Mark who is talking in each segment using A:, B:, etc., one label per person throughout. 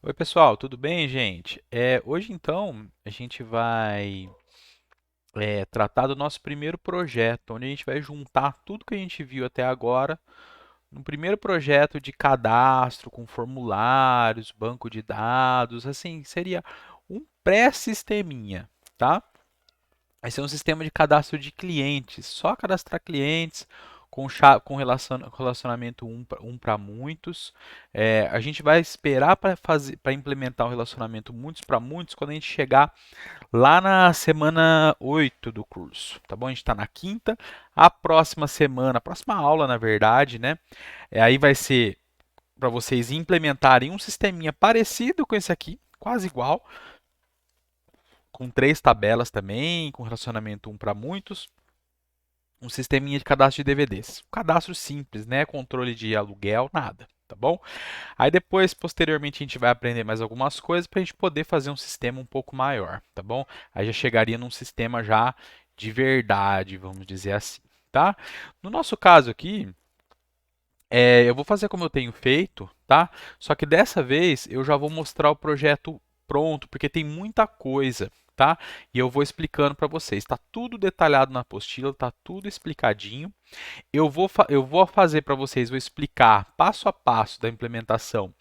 A: Oi, pessoal, tudo bem, gente? Hoje, então, a gente vai tratar do nosso primeiro projeto, onde a gente vai juntar tudo que a gente viu até agora no primeiro projeto de cadastro, com formulários, banco de dados, assim, seria um pré-sisteminha, tá? Vai ser um sistema de cadastro de clientes, só cadastrar clientes com relacionamento um para muitos. A gente vai esperar para implementar o relacionamento muitos para muitos quando a gente chegar lá na semana 8 do curso, tá bom? A gente está na quinta, a próxima semana, a próxima aula, na verdade, né? Aí vai ser para vocês implementarem um sisteminha parecido com esse aqui, quase igual, com três tabelas também, com relacionamento um para muitos, um sisteminha de cadastro de DVDs. Um cadastro simples, né? Controle de aluguel, nada, tá bom? Aí depois, posteriormente, a gente vai aprender mais algumas coisas para a gente poder fazer um sistema um pouco maior, tá bom? Aí já chegaria num sistema já de verdade, vamos dizer assim, tá? No nosso caso aqui, eu vou fazer como eu tenho feito, tá? Só que dessa vez eu já vou mostrar o projeto pronto, porque tem muita coisa, tá? E eu vou explicando para vocês. Está tudo detalhado na apostila, está tudo explicadinho. Eu vou fazer para vocês, vou explicar passo a passo da implementação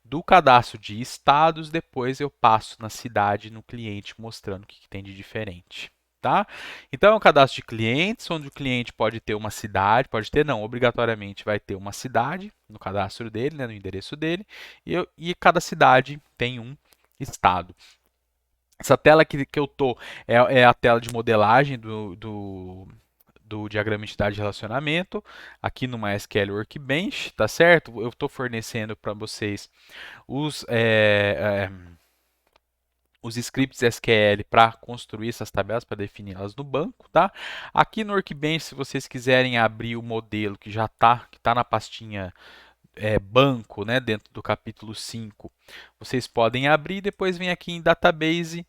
A: do cadastro de estados, depois eu passo na cidade, no cliente, mostrando o que tem de diferente. Tá? Então, é um cadastro de clientes, onde o cliente pode ter uma cidade, pode ter, não, obrigatoriamente vai ter uma cidade no cadastro dele, né, no endereço dele, e cada cidade tem um estado. Essa tela que eu tô é a tela de modelagem do diagrama de entidade de relacionamento, aqui no MySQL Workbench, tá certo? Eu estou fornecendo para vocês os, é, é, os scripts SQL para construir essas tabelas, para defini-las no banco, tá? Aqui no Workbench, se vocês quiserem abrir o modelo que tá na pastinha banco, né, dentro do capítulo 5, vocês podem abrir, depois vem aqui em Database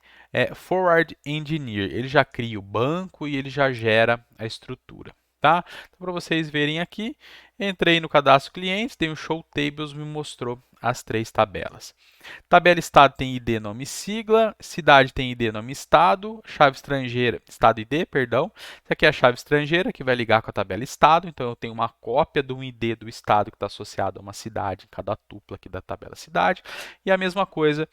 A: Forward Engineer. Ele já cria o banco e ele já gera a estrutura. Tá? Então, para vocês verem aqui, entrei no cadastro clientes, tem o Show Tables, me mostrou as três tabelas. Tabela estado tem ID, nome e sigla. Cidade tem ID, nome e estado. Chave estrangeira, estado ID, perdão. Essa aqui é a chave estrangeira que vai ligar com a tabela estado. Então eu tenho uma cópia do ID do estado que está associado a uma cidade em cada tupla aqui da tabela cidade. E a mesma coisa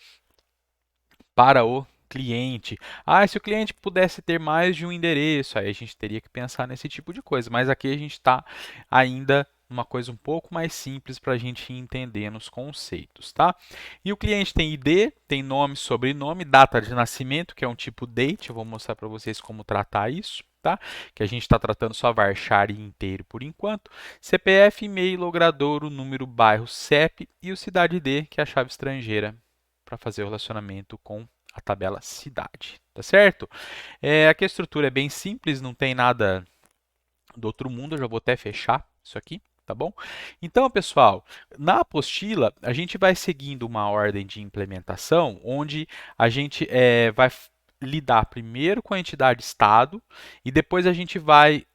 A: para o cliente. Ah, se o cliente pudesse ter mais de um endereço, aí a gente teria que pensar nesse tipo de coisa. Mas aqui a gente está ainda uma coisa um pouco mais simples para a gente ir entendendo os conceitos, tá? E o cliente tem ID, tem nome, sobrenome, data de nascimento, que é um tipo date. Eu vou mostrar para vocês como tratar isso. Tá? Que a gente está tratando só varchar inteiro por enquanto. CPF, e-mail, logradouro, número, bairro, CEP e o cidade D, que é a chave estrangeira para fazer o relacionamento com a tabela cidade, tá certo? Aqui a estrutura é bem simples, não tem nada do outro mundo, eu já vou até fechar isso aqui, tá bom? Então, pessoal, na apostila a gente vai seguindo uma ordem de implementação onde a gente vai lidar primeiro com a entidade estado e depois a gente vai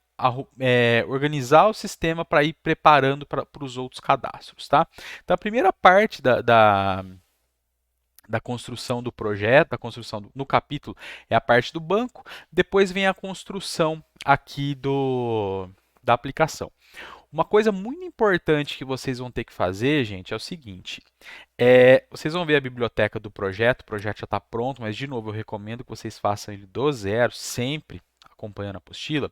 A: organizar o sistema para ir preparando para os outros cadastros, tá? Então, a primeira parte da construção do projeto, no capítulo, é a parte do banco. Depois vem a construção aqui da aplicação. Uma coisa muito importante que vocês vão ter que fazer, gente, é o seguinte: vocês vão ver a biblioteca do projeto, o projeto já está pronto, mas de novo eu recomendo que vocês façam ele do zero, sempre acompanhando a apostila.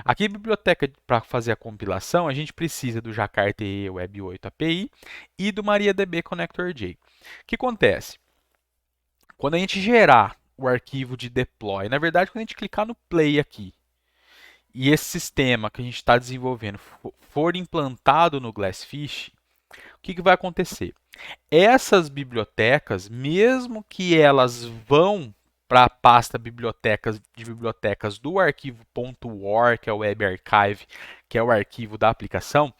A: Aqui, a biblioteca para fazer a compilação, a gente precisa do Jakarta EE Web 8 API e do MariaDB Connector J. O que acontece? Quando a gente gerar o arquivo de deploy, na verdade, quando a gente clicar no play aqui e esse sistema que a gente está desenvolvendo for implantado no Glassfish, o que vai acontecer? Essas bibliotecas, mesmo que elas vão para a pasta de bibliotecas do arquivo .war, que é o Web Archive, que é o arquivo da aplicação,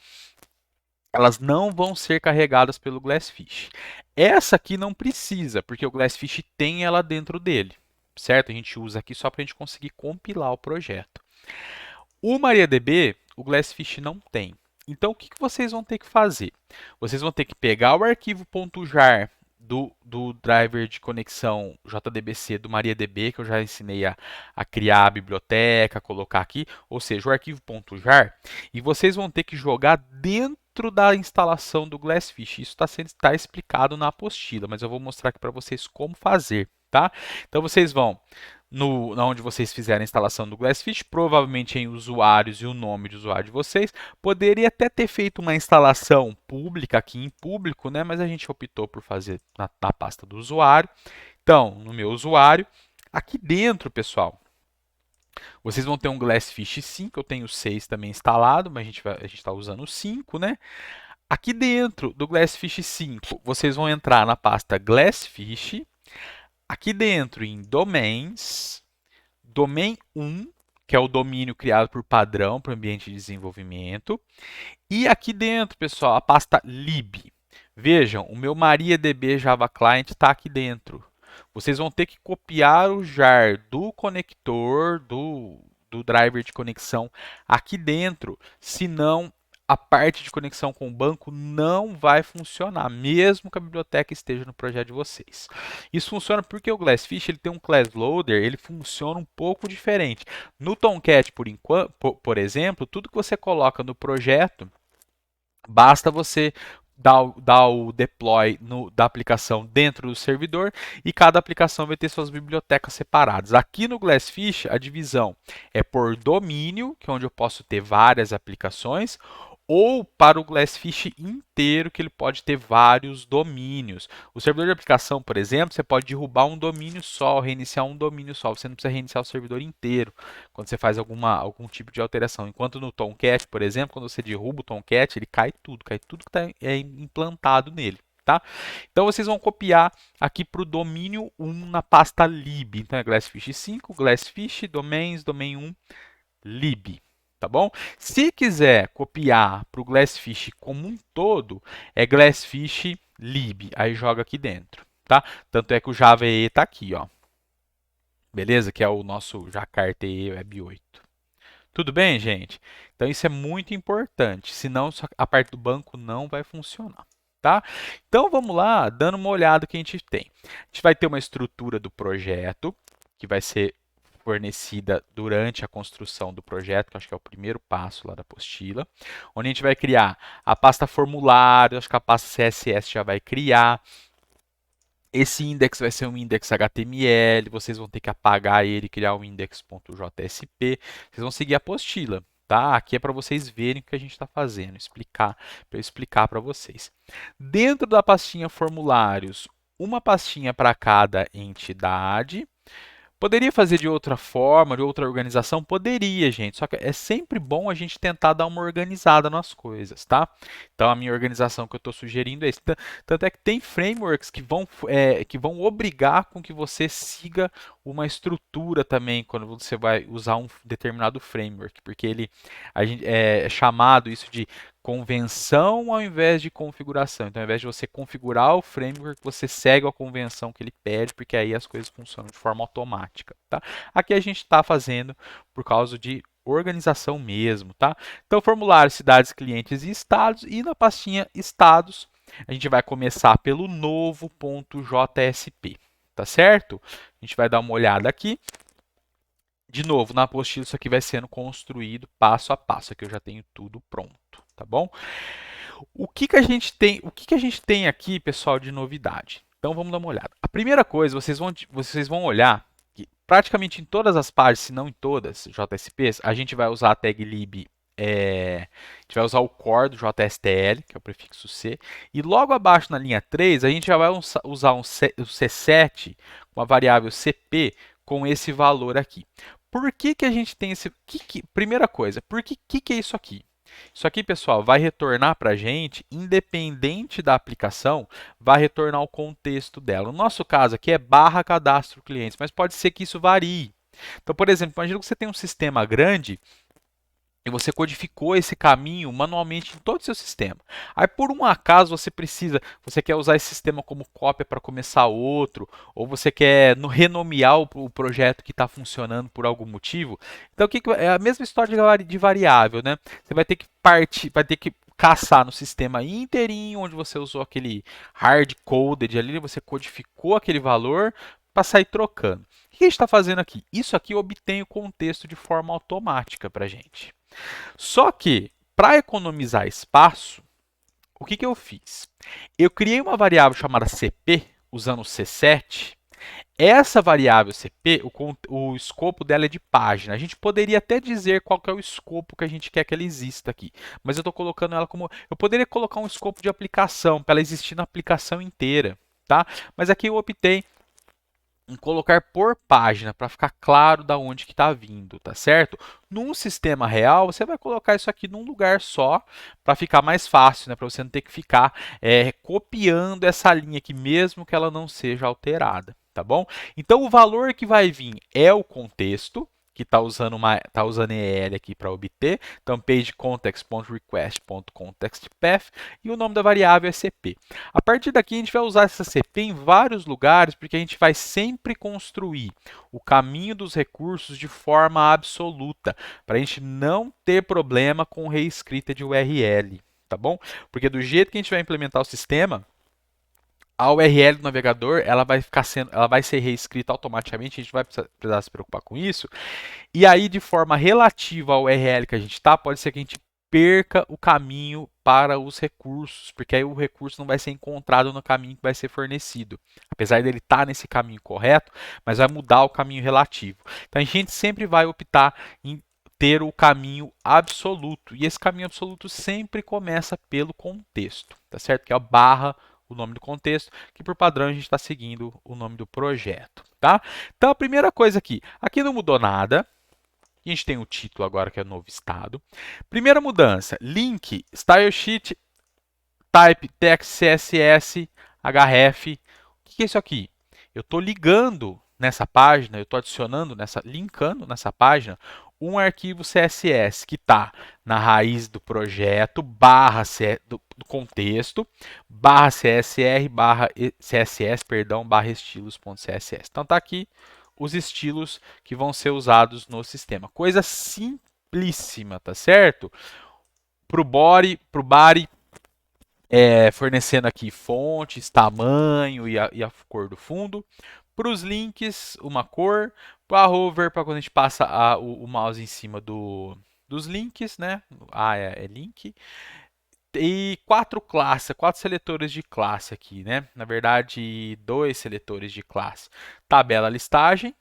A: elas não vão ser carregadas pelo Glassfish. Essa aqui não precisa, porque o Glassfish tem ela dentro dele, certo? A gente usa aqui só para a gente conseguir compilar o projeto. O MariaDB, o Glassfish não tem. Então, o que vocês vão ter que fazer? Vocês vão ter que pegar o arquivo .jar do driver de conexão JDBC do MariaDB, que eu já ensinei a criar a biblioteca, colocar aqui, ou seja, o arquivo .jar, e vocês vão ter que jogar dentro da instalação do Glassfish. Isso está explicado na apostila, mas eu vou mostrar aqui para vocês como fazer, tá? Então vocês vão onde vocês fizeram a instalação do Glassfish, provavelmente em usuários e o nome de usuário de vocês. Poderia até ter feito uma instalação pública aqui em público, né? Mas a gente optou por fazer na pasta do usuário. Então, no meu usuário, aqui dentro, pessoal, vocês vão ter um Glassfish 5, eu tenho 6 também instalado, mas a gente está usando o 5, né? Aqui dentro do Glassfish 5, vocês vão entrar na pasta Glassfish. Aqui dentro, em Domains, Domain 1, que é o domínio criado por padrão para o ambiente de desenvolvimento. E aqui dentro, pessoal, a pasta lib. Vejam, o meu MariaDB Java Client está aqui dentro. Vocês vão ter que copiar o jar do conector, do driver de conexão aqui dentro, senão a parte de conexão com o banco não vai funcionar, mesmo que a biblioteca esteja no projeto de vocês. Isso funciona porque o Glassfish ele tem um class loader, ele funciona um pouco diferente. No Tomcat, por exemplo, tudo que você coloca no projeto, basta você dar o deploy da aplicação dentro do servidor e cada aplicação vai ter suas bibliotecas separadas. Aqui no Glassfish, a divisão é por domínio, que é onde eu posso ter várias aplicações, ou para o Glassfish inteiro, que ele pode ter vários domínios. O servidor de aplicação, por exemplo, você pode derrubar um domínio só, reiniciar um domínio só. Você não precisa reiniciar o servidor inteiro quando você faz algum tipo de alteração. Enquanto no Tomcat, por exemplo, quando você derruba o Tomcat, ele cai tudo que está implantado nele. Tá? Então vocês vão copiar aqui para o domínio 1 na pasta lib. Então é Glassfish 5, Glassfish, domains, domain 1, lib. Tá bom? Se quiser copiar para o Glassfish como um todo, é Glassfish lib. Aí joga aqui dentro. Tá? Tanto é que o Java EE está aqui, ó. Beleza? Que é o nosso Jakarta EE Web 8. Tudo bem, gente? Então isso é muito importante, senão a parte do banco não vai funcionar. Tá? Então vamos lá, dando uma olhada que a gente tem. A gente vai ter uma estrutura do projeto, que vai ser fornecida durante a construção do projeto, que eu acho que é o primeiro passo lá da apostila, onde a gente vai criar a pasta formulário, acho que a pasta CSS já vai criar. Esse index vai ser um index HTML, vocês vão ter que apagar ele e criar um index.jsp. Vocês vão seguir a apostila, tá? Aqui é para vocês verem o que a gente está fazendo, para eu explicar para vocês. Dentro da pastinha formulários, uma pastinha para cada entidade. Poderia fazer de outra forma, de outra organização? Poderia, gente. Só que é sempre bom a gente tentar dar uma organizada nas coisas, tá? Então, a minha organização que eu estou sugerindo é isso. Tanto é que tem frameworks que vão obrigar com que você siga uma estrutura também quando você vai usar um determinado framework, porque é chamado isso de convenção ao invés de configuração. Então, ao invés de você configurar o framework, você segue a convenção que ele pede, porque aí as coisas funcionam de forma automática. Tá? Aqui a gente está fazendo por causa de organização mesmo. Tá? Então, formulário, cidades, clientes e estados. E na pastinha estados, a gente vai começar pelo novo.jsp. Tá certo? A gente vai dar uma olhada aqui. De novo, na apostila isso aqui vai sendo construído passo a passo. Aqui eu já tenho tudo pronto, tá bom? O que a gente tem aqui, pessoal, de novidade? Então vamos dar uma olhada. A primeira coisa, vocês vão olhar que praticamente em todas as páginas, se não em todas, JSPs, a gente vai usar a tag lib, a gente vai usar o core do JSTL, que é o prefixo C, e logo abaixo na linha 3, a gente já vai usar um C7, uma variável CP, com esse valor aqui. Por que a gente tem esse... primeira coisa, por que é isso aqui? Isso aqui, pessoal, vai retornar para a gente, independente da aplicação, vai retornar o contexto dela. No nosso caso aqui é barra cadastro clientes, mas pode ser que isso varie. Então, por exemplo, imagina que você tem um sistema grande e você codificou esse caminho manualmente em todo o seu sistema. Aí, por um acaso, você quer usar esse sistema como cópia para começar outro, ou você quer renomear o projeto que está funcionando por algum motivo. Então, é a mesma história de variável, né? Você vai ter que caçar no sistema inteirinho, onde você usou aquele hard-coded ali, você codificou aquele valor para sair trocando. O que a gente está fazendo aqui? Isso aqui obtém o contexto de forma automática para a gente. Só que, para economizar espaço, o que eu fiz? Eu criei uma variável chamada CP, usando o C7. Essa variável CP, o escopo dela é de página. A gente poderia até dizer qual que é o escopo que a gente quer que ela exista aqui, mas eu estou colocando ela como... Eu poderia colocar um escopo de aplicação, para ela existir na aplicação inteira, tá? Mas aqui eu optei em colocar por página, para ficar claro da onde que está vindo, tá certo? Num sistema real, você vai colocar isso aqui num lugar só, para ficar mais fácil, né? Para você não ter que ficar copiando essa linha aqui, mesmo que ela não seja alterada, tá bom? Então, o valor que vai vir é o contexto, que está usando EL aqui para obter. Então, pageContext.request.contextPath e o nome da variável é CP. A partir daqui, a gente vai usar essa CP em vários lugares, porque a gente vai sempre construir o caminho dos recursos de forma absoluta, para a gente não ter problema com reescrita de URL, tá bom? Porque do jeito que a gente vai implementar o sistema, a URL do navegador ela vai ser reescrita automaticamente, a gente vai precisar se preocupar com isso. E aí, de forma relativa ao URL que a gente está, pode ser que a gente perca o caminho para os recursos, porque aí o recurso não vai ser encontrado no caminho que vai ser fornecido. Apesar dele estar nesse caminho correto, mas vai mudar o caminho relativo. Então, a gente sempre vai optar em ter o caminho absoluto. E esse caminho absoluto sempre começa pelo contexto, tá certo? Que é a barra, o nome do contexto, que por padrão a gente está seguindo o nome do projeto, tá? Então, a primeira coisa aqui não mudou nada. A gente tem o título agora, que é novo estado. Primeira mudança, link, style sheet, type, text, CSS, href. O que é isso aqui? Eu estou ligando nessa página, eu estou adicionando, linkando nessa página, um arquivo CSS que está na raiz do projeto, do contexto, barra CSR, barra CSS, perdão, barra estilos.css. Então está aqui os estilos que vão ser usados no sistema. Coisa simplíssima, tá certo? Para o body, fornecendo aqui fontes, tamanho e a cor do fundo. Para os links, uma cor. Para a hover, para quando a gente passa o mouse em cima dos links, né? É link. E quatro seletores de classe aqui, né? Na verdade, 2 seletores de classe. Tabela listagem,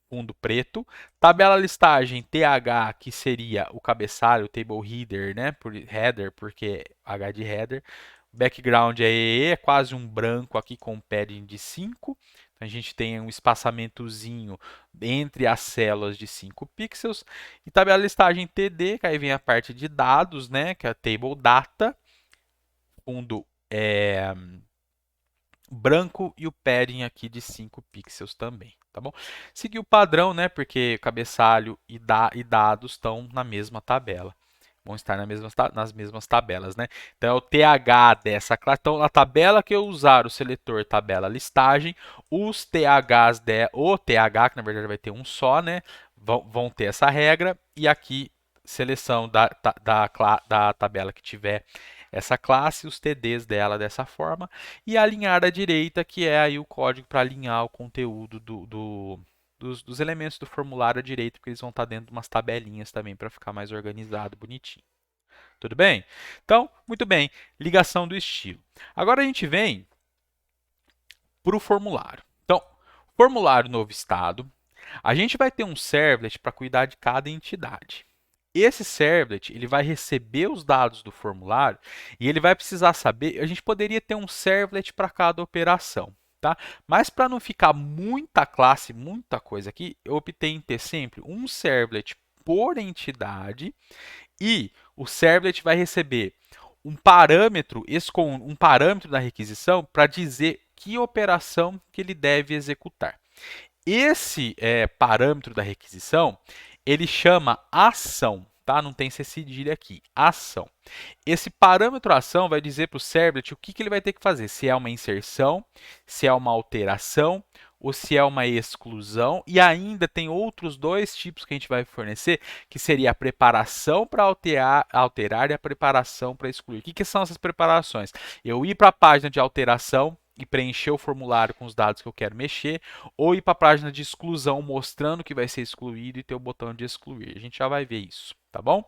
A: fundo preto. Tabela listagem TH, que seria o cabeçalho, o table header, né? Header, porque H de header. Background é EE, é quase um branco aqui com padding de 5. Então, a gente tem um espaçamentozinho entre as células de 5 pixels. E tabela listagem TD, que aí vem a parte de dados, né? Que é a table data. Fundo branco e o padding aqui de 5 pixels também, tá bom? Seguir o padrão, né? Porque cabeçalho e dados estão na mesma tabela. Vão estar nas mesmas tabelas, né? Então, é o TH dessa classe. Então, na tabela que eu usar o seletor tabela listagem, os THs, o TH, que na verdade vai ter um só, né? Vão ter essa regra. E aqui, seleção da tabela que tiver essa classe, os TDs dela dessa forma, e alinhar à direita, que é aí o código para alinhar o conteúdo dos elementos do formulário à direita, porque eles vão estar dentro de umas tabelinhas também para ficar mais organizado, bonitinho. Tudo bem? Então, muito bem, ligação do estilo. Agora a gente vem para o formulário. Então, formulário novo estado, a gente vai ter um servlet para cuidar de cada entidade. Esse servlet ele vai receber os dados do formulário e ele vai precisar saber. A gente poderia ter um servlet para cada operação, tá? Mas para não ficar muita classe, muita coisa aqui, eu optei em ter sempre um servlet por entidade e o servlet vai receber um parâmetro da requisição para dizer que operação que ele deve executar. Esse parâmetro da requisição ele chama ação. tá? Não tem C cedilha aqui. Ação. Esse parâmetro ação vai dizer para o servlet o que ele vai ter que fazer. Se é uma inserção, se é uma alteração ou se é uma exclusão. E ainda tem outros dois tipos que a gente vai fornecer, que seria a preparação para alterar e a preparação para excluir. O que são essas preparações? Eu ir para a página de alteração e preencher o formulário com os dados que eu quero mexer, ou ir para a página de exclusão mostrando que vai ser excluído e ter o botão de excluir. A gente já vai ver isso, tá bom?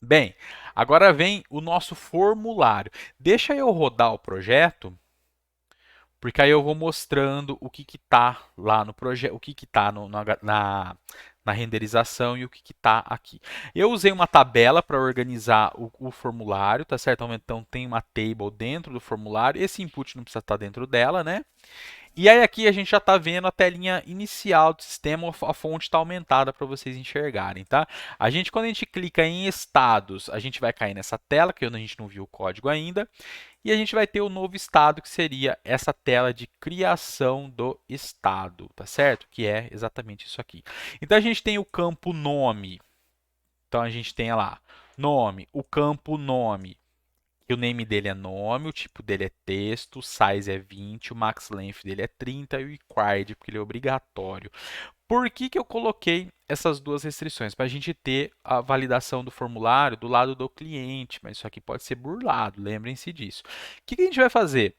A: Bem, agora vem o nosso formulário. Deixa eu rodar o projeto, porque aí eu vou mostrando o que está lá no projeto, o que está na renderização e o que está aqui. Eu usei uma tabela para organizar o formulário, tá certo? Então tem uma table dentro do formulário. Esse input não precisa estar dentro dela, né? E aí aqui a gente já está vendo a telinha inicial do sistema, a fonte está aumentada para vocês enxergarem, tá? Quando a gente clica em estados, a gente vai cair nessa tela, que a gente não viu o código ainda, e a gente vai ter o novo estado, que seria essa tela de criação do estado, tá certo? Que é exatamente isso aqui. Então a gente tem o campo nome, então a gente tem lá, nome, o campo nome, que o name dele é nome, o tipo dele é texto, o size é 20, o max length dele é 30 e o required, porque ele é obrigatório. Por que eu coloquei essas duas restrições? Para a gente ter a validação do formulário do lado do cliente, mas isso aqui pode ser burlado, lembrem-se disso. O que a gente vai fazer?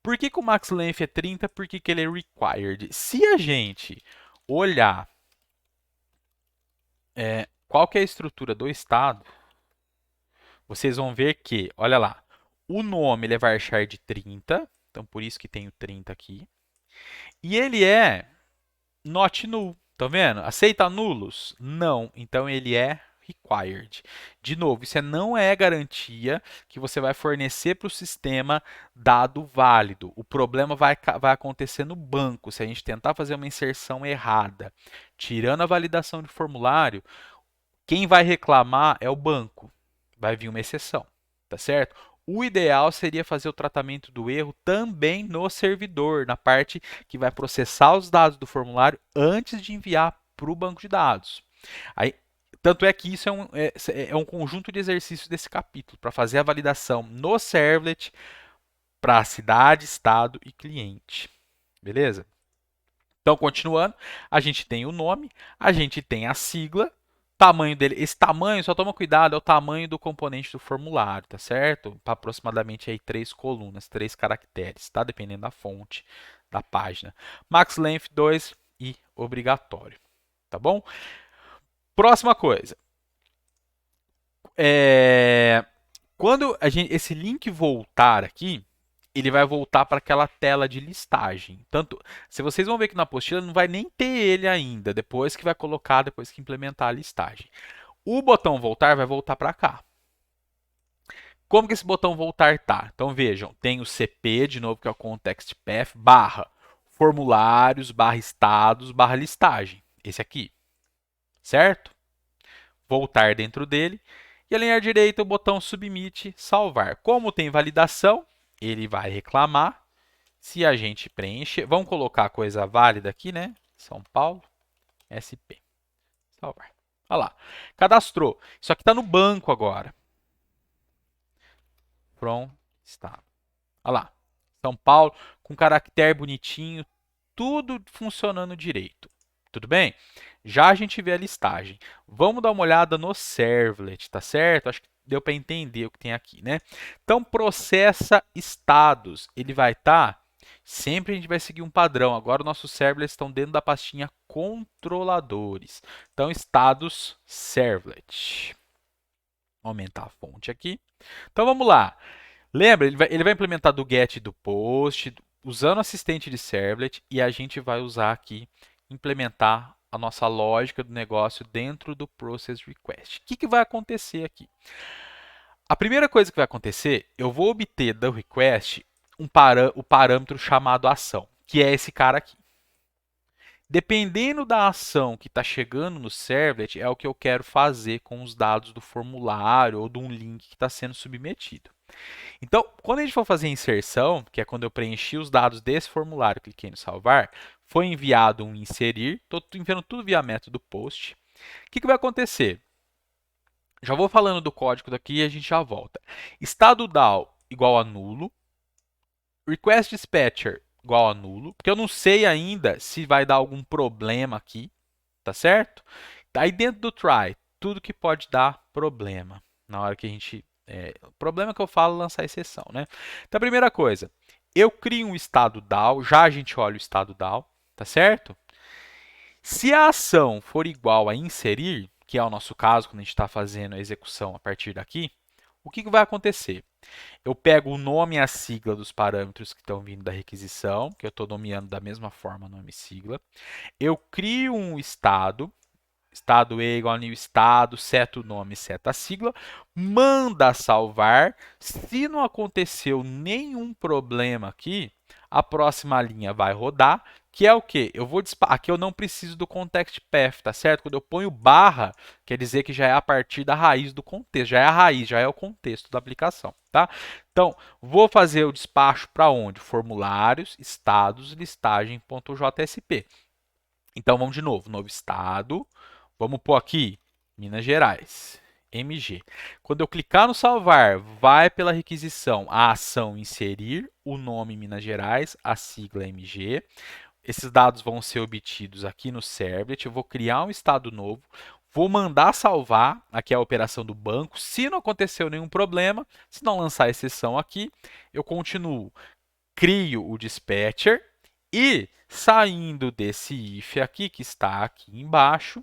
A: Por que o max length é 30? Por que ele é required? Se a gente olhar qual que é a estrutura do estado, vocês vão ver que, olha lá, o nome ele é varchar de 30, então por isso que tem o 30 aqui. E ele é not null, tá vendo? Aceita nulos? Não, então ele é required. De novo, isso não é garantia que você vai fornecer para o sistema dado válido. O problema vai acontecer no banco, se a gente tentar fazer uma inserção errada. Tirando a validação de formulário, quem vai reclamar é o banco. Vai vir uma exceção, tá certo? O ideal seria fazer o tratamento do erro também no servidor, na parte que vai processar os dados do formulário antes de enviar para o banco de dados. Aí, tanto é que isso é um conjunto de exercícios desse capítulo, para fazer a validação no servlet para cidade, estado e cliente. Beleza? Então, continuando, a gente tem o nome, a gente tem a sigla, tamanho dele. Esse tamanho, só toma cuidado, é o tamanho do componente do formulário, tá certo? Para aproximadamente aí 3 colunas, 3 caracteres, tá? Dependendo da fonte da página. Max length 2 e obrigatório, tá bom? Próxima coisa. Quando esse link voltar aqui, ele vai voltar para aquela tela de listagem. Tanto, se vocês vão ver que na apostila não vai nem ter ele ainda, depois que vai colocar, depois que implementar a listagem. O botão voltar vai voltar para cá. Como que esse botão voltar tá? Então vejam, tem o CP, de novo, que é o Context Path, barra formulários, barra estados, barra listagem. Esse aqui, certo? Voltar dentro dele. E a linha direita, o botão Submit, salvar. Como tem validação, ele vai reclamar. Se a gente preencher, vamos colocar a coisa válida aqui, né? São Paulo, SP. Salvar. Olha lá, cadastrou. Isso aqui está no banco agora. From estado. Olha lá, São Paulo, com caractere bonitinho, tudo funcionando direito. Tudo bem? Já a gente vê a listagem. Vamos dar uma olhada no servlet, tá certo? Acho que deu para entender o que tem aqui, né? Então, processa estados. Ele vai estar... Sempre a gente vai seguir um padrão. Agora, nossos servlets estão dentro da pastinha controladores. Então, estados servlet. Vou aumentar a fonte aqui. Então, vamos lá. Lembra, ele vai implementar do get e do post, usando o assistente de servlet, e a gente vai usar aqui, implementar a nossa lógica do negócio dentro do process request. O que vai acontecer aqui? A primeira coisa que vai acontecer, eu vou obter do request o parâmetro chamado ação, que é esse cara aqui. Dependendo da ação que está chegando no servlet, é o que eu quero fazer com os dados do formulário ou de um link que está sendo submetido. Então, quando a gente for fazer a inserção, que é quando eu preenchi os dados desse formulário, cliquei no salvar, foi enviado um inserir, estou enviando tudo via método post. O que vai acontecer? Já vou falando do código daqui e a gente já volta. Estado DAO igual a nulo. Request dispatcher igual a nulo, porque eu não sei ainda se vai dar algum problema aqui, tá certo? Aí dentro do try, tudo que pode dar problema na hora que a gente problema que eu falo lançar exceção, né? Então a primeira coisa, eu crio um estado DAO, já a gente olha o estado DAO, tá certo? Se a ação for igual a inserir, que é o nosso caso quando a gente está fazendo a execução a partir daqui, o que vai acontecer? Eu pego o nome e a sigla dos parâmetros que estão vindo da requisição, que eu estou nomeando da mesma forma nome e sigla. Eu crio um estado, estado E igual a new estado, seta o nome, seta a sigla, manda salvar. Se não aconteceu nenhum problema aqui, a próxima linha vai rodar, que é o quê? Eu vou aqui eu não preciso do context path, tá certo? Quando eu ponho barra, quer dizer que já é a partir da raiz do contexto, já é a raiz, já é o contexto da aplicação, tá? Então, vou fazer o despacho para onde? Formulários, estados, listagem.jsp. Então, vamos de novo, novo estado, vamos pôr aqui Minas Gerais, MG. Quando eu clicar no salvar, vai pela requisição a ação inserir, o nome Minas Gerais, a sigla MG. Esses dados vão ser obtidos aqui no Servlet. Eu vou criar um estado novo, vou mandar salvar, aqui é a operação do banco. Se não aconteceu nenhum problema, se não lançar exceção aqui, eu continuo, crio o dispatcher e saindo desse if aqui, que está aqui embaixo,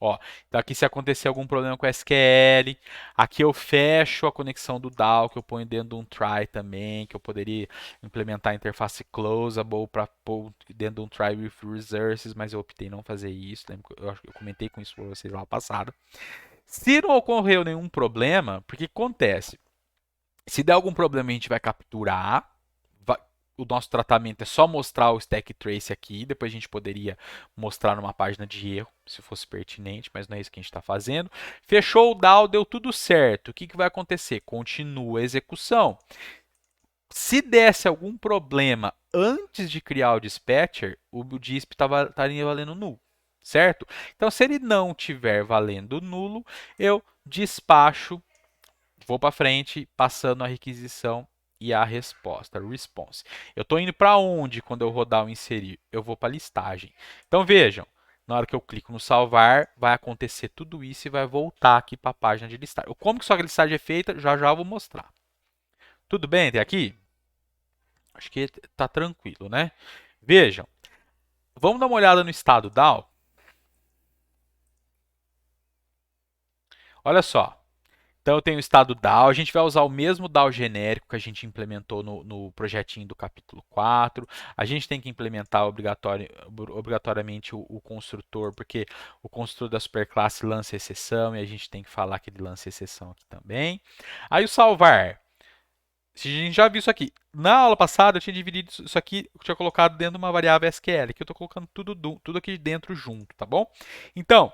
A: ó, então aqui se acontecer algum problema com SQL, aqui eu fecho a conexão do DAO, que eu ponho dentro de um try também, que eu poderia implementar a interface closable para pôr dentro de um try with resources, mas eu optei não fazer isso, eu acho que eu comentei com isso para vocês lá passado. Se não ocorreu nenhum problema, porque acontece? Se der algum problema, a gente vai capturar, o nosso tratamento é só mostrar o stack trace aqui, depois a gente poderia mostrar numa página de erro, se fosse pertinente, mas não é isso que a gente está fazendo. Fechou o DAO, deu tudo certo. O que vai acontecer? Continua a execução. Se desse algum problema antes de criar o dispatcher, o disp estaria valendo nulo, certo? Então, se ele não estiver valendo nulo, eu despacho, vou para frente, passando a requisição e a resposta, response. Eu estou indo para onde quando eu rodar o inserir? Eu vou para a listagem. Então vejam, na hora que eu clico no salvar, vai acontecer tudo isso e vai voltar aqui para a página de listagem. Como que só a listagem é feita, já já eu vou mostrar. Tudo bem até aqui? Acho que está tranquilo, né? Vejam, vamos dar uma olhada no estado DAO. Olha só, então eu tenho o estado DAO, a gente vai usar o mesmo DAO genérico que a gente implementou no projetinho do capítulo 4. A gente tem que implementar obrigatoriamente o construtor, porque o construtor da superclasse lança exceção e a gente tem que falar que ele lança exceção aqui também. Aí o salvar. A gente já viu isso aqui. Na aula passada eu tinha dividido isso aqui, eu tinha colocado dentro de uma variável SQL. Aqui eu estou colocando tudo aqui dentro junto, tá bom? Então,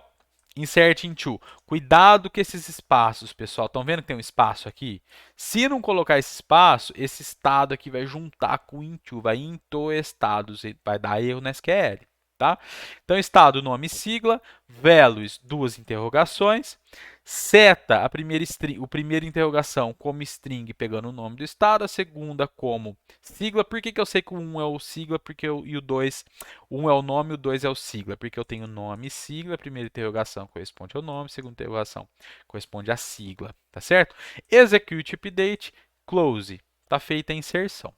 A: insert into. Cuidado com esses espaços, pessoal. Estão vendo que tem um espaço aqui? Se não colocar esse espaço, esse estado aqui vai juntar com into, vai into estados, vai dar erro na SQL. Tá? Então, estado, nome, sigla, values, duas interrogações, seta, a primeira interrogação como string, pegando o nome do estado, a segunda como sigla. Por que eu sei que o 1 é o sigla e o 2, o 1 é o nome e o 2 é o sigla? Porque eu tenho nome e sigla, a primeira interrogação corresponde ao nome, a segunda interrogação corresponde à sigla, tá certo? Execute update, close, tá feita a inserção.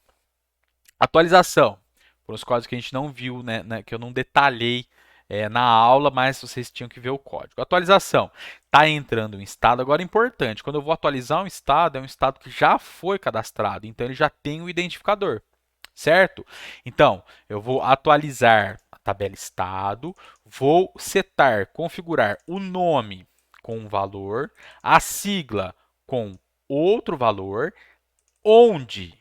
A: Atualização, por os códigos que a gente não viu, né, que eu não detalhei na aula, mas vocês tinham que ver o código. Atualização, está entrando um estado. Agora, importante, quando eu vou atualizar um estado, é um estado que já foi cadastrado, então ele já tem o identificador, certo? Então, eu vou atualizar a tabela estado, vou setar, configurar o nome com um valor, a sigla com outro valor, onde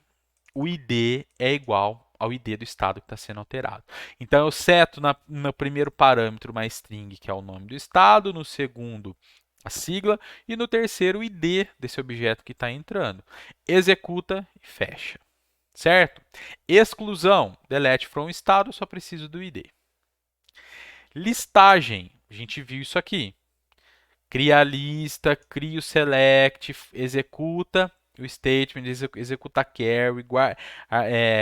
A: o ID é igual ao ID do estado que está sendo alterado. Então, eu seto no primeiro parâmetro uma string, que é o nome do estado, no segundo, a sigla, e no terceiro, o ID desse objeto que está entrando. Executa e fecha. Certo? Exclusão, delete from estado, eu só preciso do ID. Listagem, a gente viu isso aqui. cria a lista, cria o select, executa o statement, executa carry,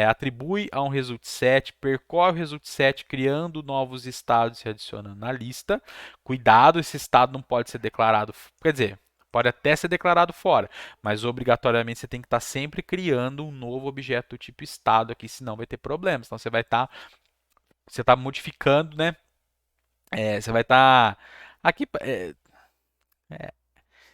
A: atribui a um result set, percorre o result set criando novos estados e adicionando na lista. Cuidado, esse estado não pode ser declarado, quer dizer, pode até ser declarado fora, mas obrigatoriamente você tem que estar sempre criando um novo objeto do tipo estado aqui, senão vai ter problemas. Então você está modificando, né? Você vai estar aqui,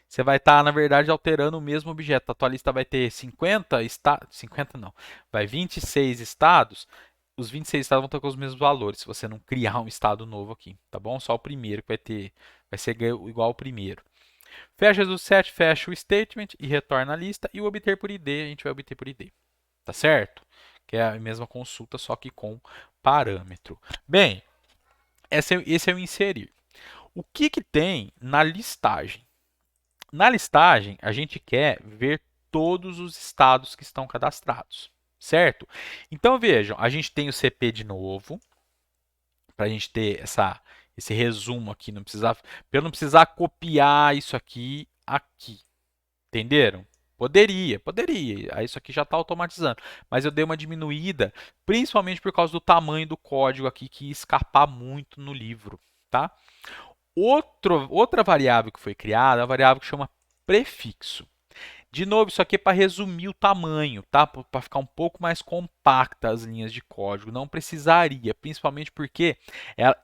A: você vai estar, na verdade, alterando o mesmo objeto. A tua lista vai ter 50 estados, 50 não, vai 26 estados. Os 26 estados vão estar com os mesmos valores, se você não criar um estado novo aqui, tá bom? Só o primeiro que vai ser igual ao primeiro. Fecha o set, fecha o statement e retorna a lista. E o obter por ID, a gente vai obter por ID, tá certo? Que é a mesma consulta, só que com parâmetro. Bem, esse é o inserir. O que, que tem na listagem? Na listagem, a gente quer ver todos os estados que estão cadastrados, certo? Então vejam, a gente tem o CP de novo, para a gente ter esse resumo aqui, para eu não precisar copiar isso aqui, entenderam? Poderia, aí isso aqui já está automatizando, mas eu dei uma diminuída, principalmente por causa do tamanho do código aqui, que ia escapar muito no livro, tá? Outra variável que foi criada é a variável que chama prefixo. De novo, isso aqui é para resumir o tamanho, tá? Para ficar um pouco mais compacta as linhas de código. Não precisaria, principalmente porque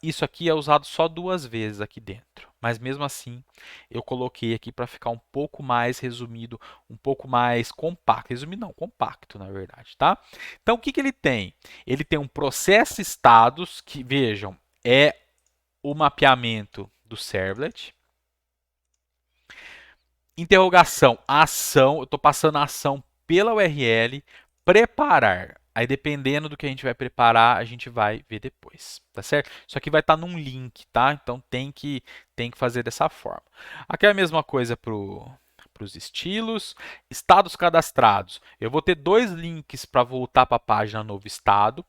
A: isso aqui é usado só 2 vezes aqui dentro. Mas mesmo assim, eu coloquei aqui para ficar um pouco mais resumido, um pouco mais compacto. Resumido não, compacto, na verdade, tá? Então, o que, que ele tem? Ele tem um processo estados que, vejam, é o mapeamento do servlet. Interrogação, ação, eu estou passando a ação pela URL, preparar. Aí, dependendo do que a gente vai preparar, a gente vai ver depois, tá certo? Isso aqui vai estar num link, tá? Então, tem que fazer dessa forma. Aqui é a mesma coisa para os estilos. Estados cadastrados. Eu vou ter 2 links para voltar para a página novo estado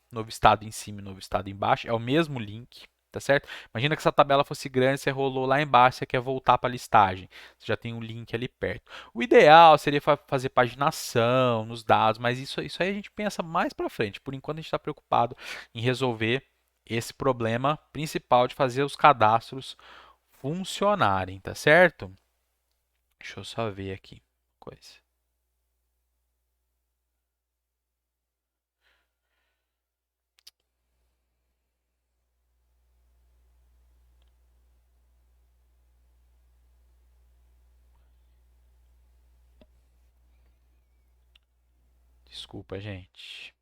A: em cima e novo estado embaixo. É o mesmo link, tá certo? Imagina que essa tabela fosse grande, você rolou lá embaixo, você quer voltar para a listagem. Você já tem um link ali perto. O ideal seria fazer paginação nos dados, mas isso aí a gente pensa mais para frente. Por enquanto a gente está preocupado em resolver esse problema principal de fazer os cadastros funcionarem, tá certo? Deixa eu só ver aqui uma coisa. Desculpa, gente.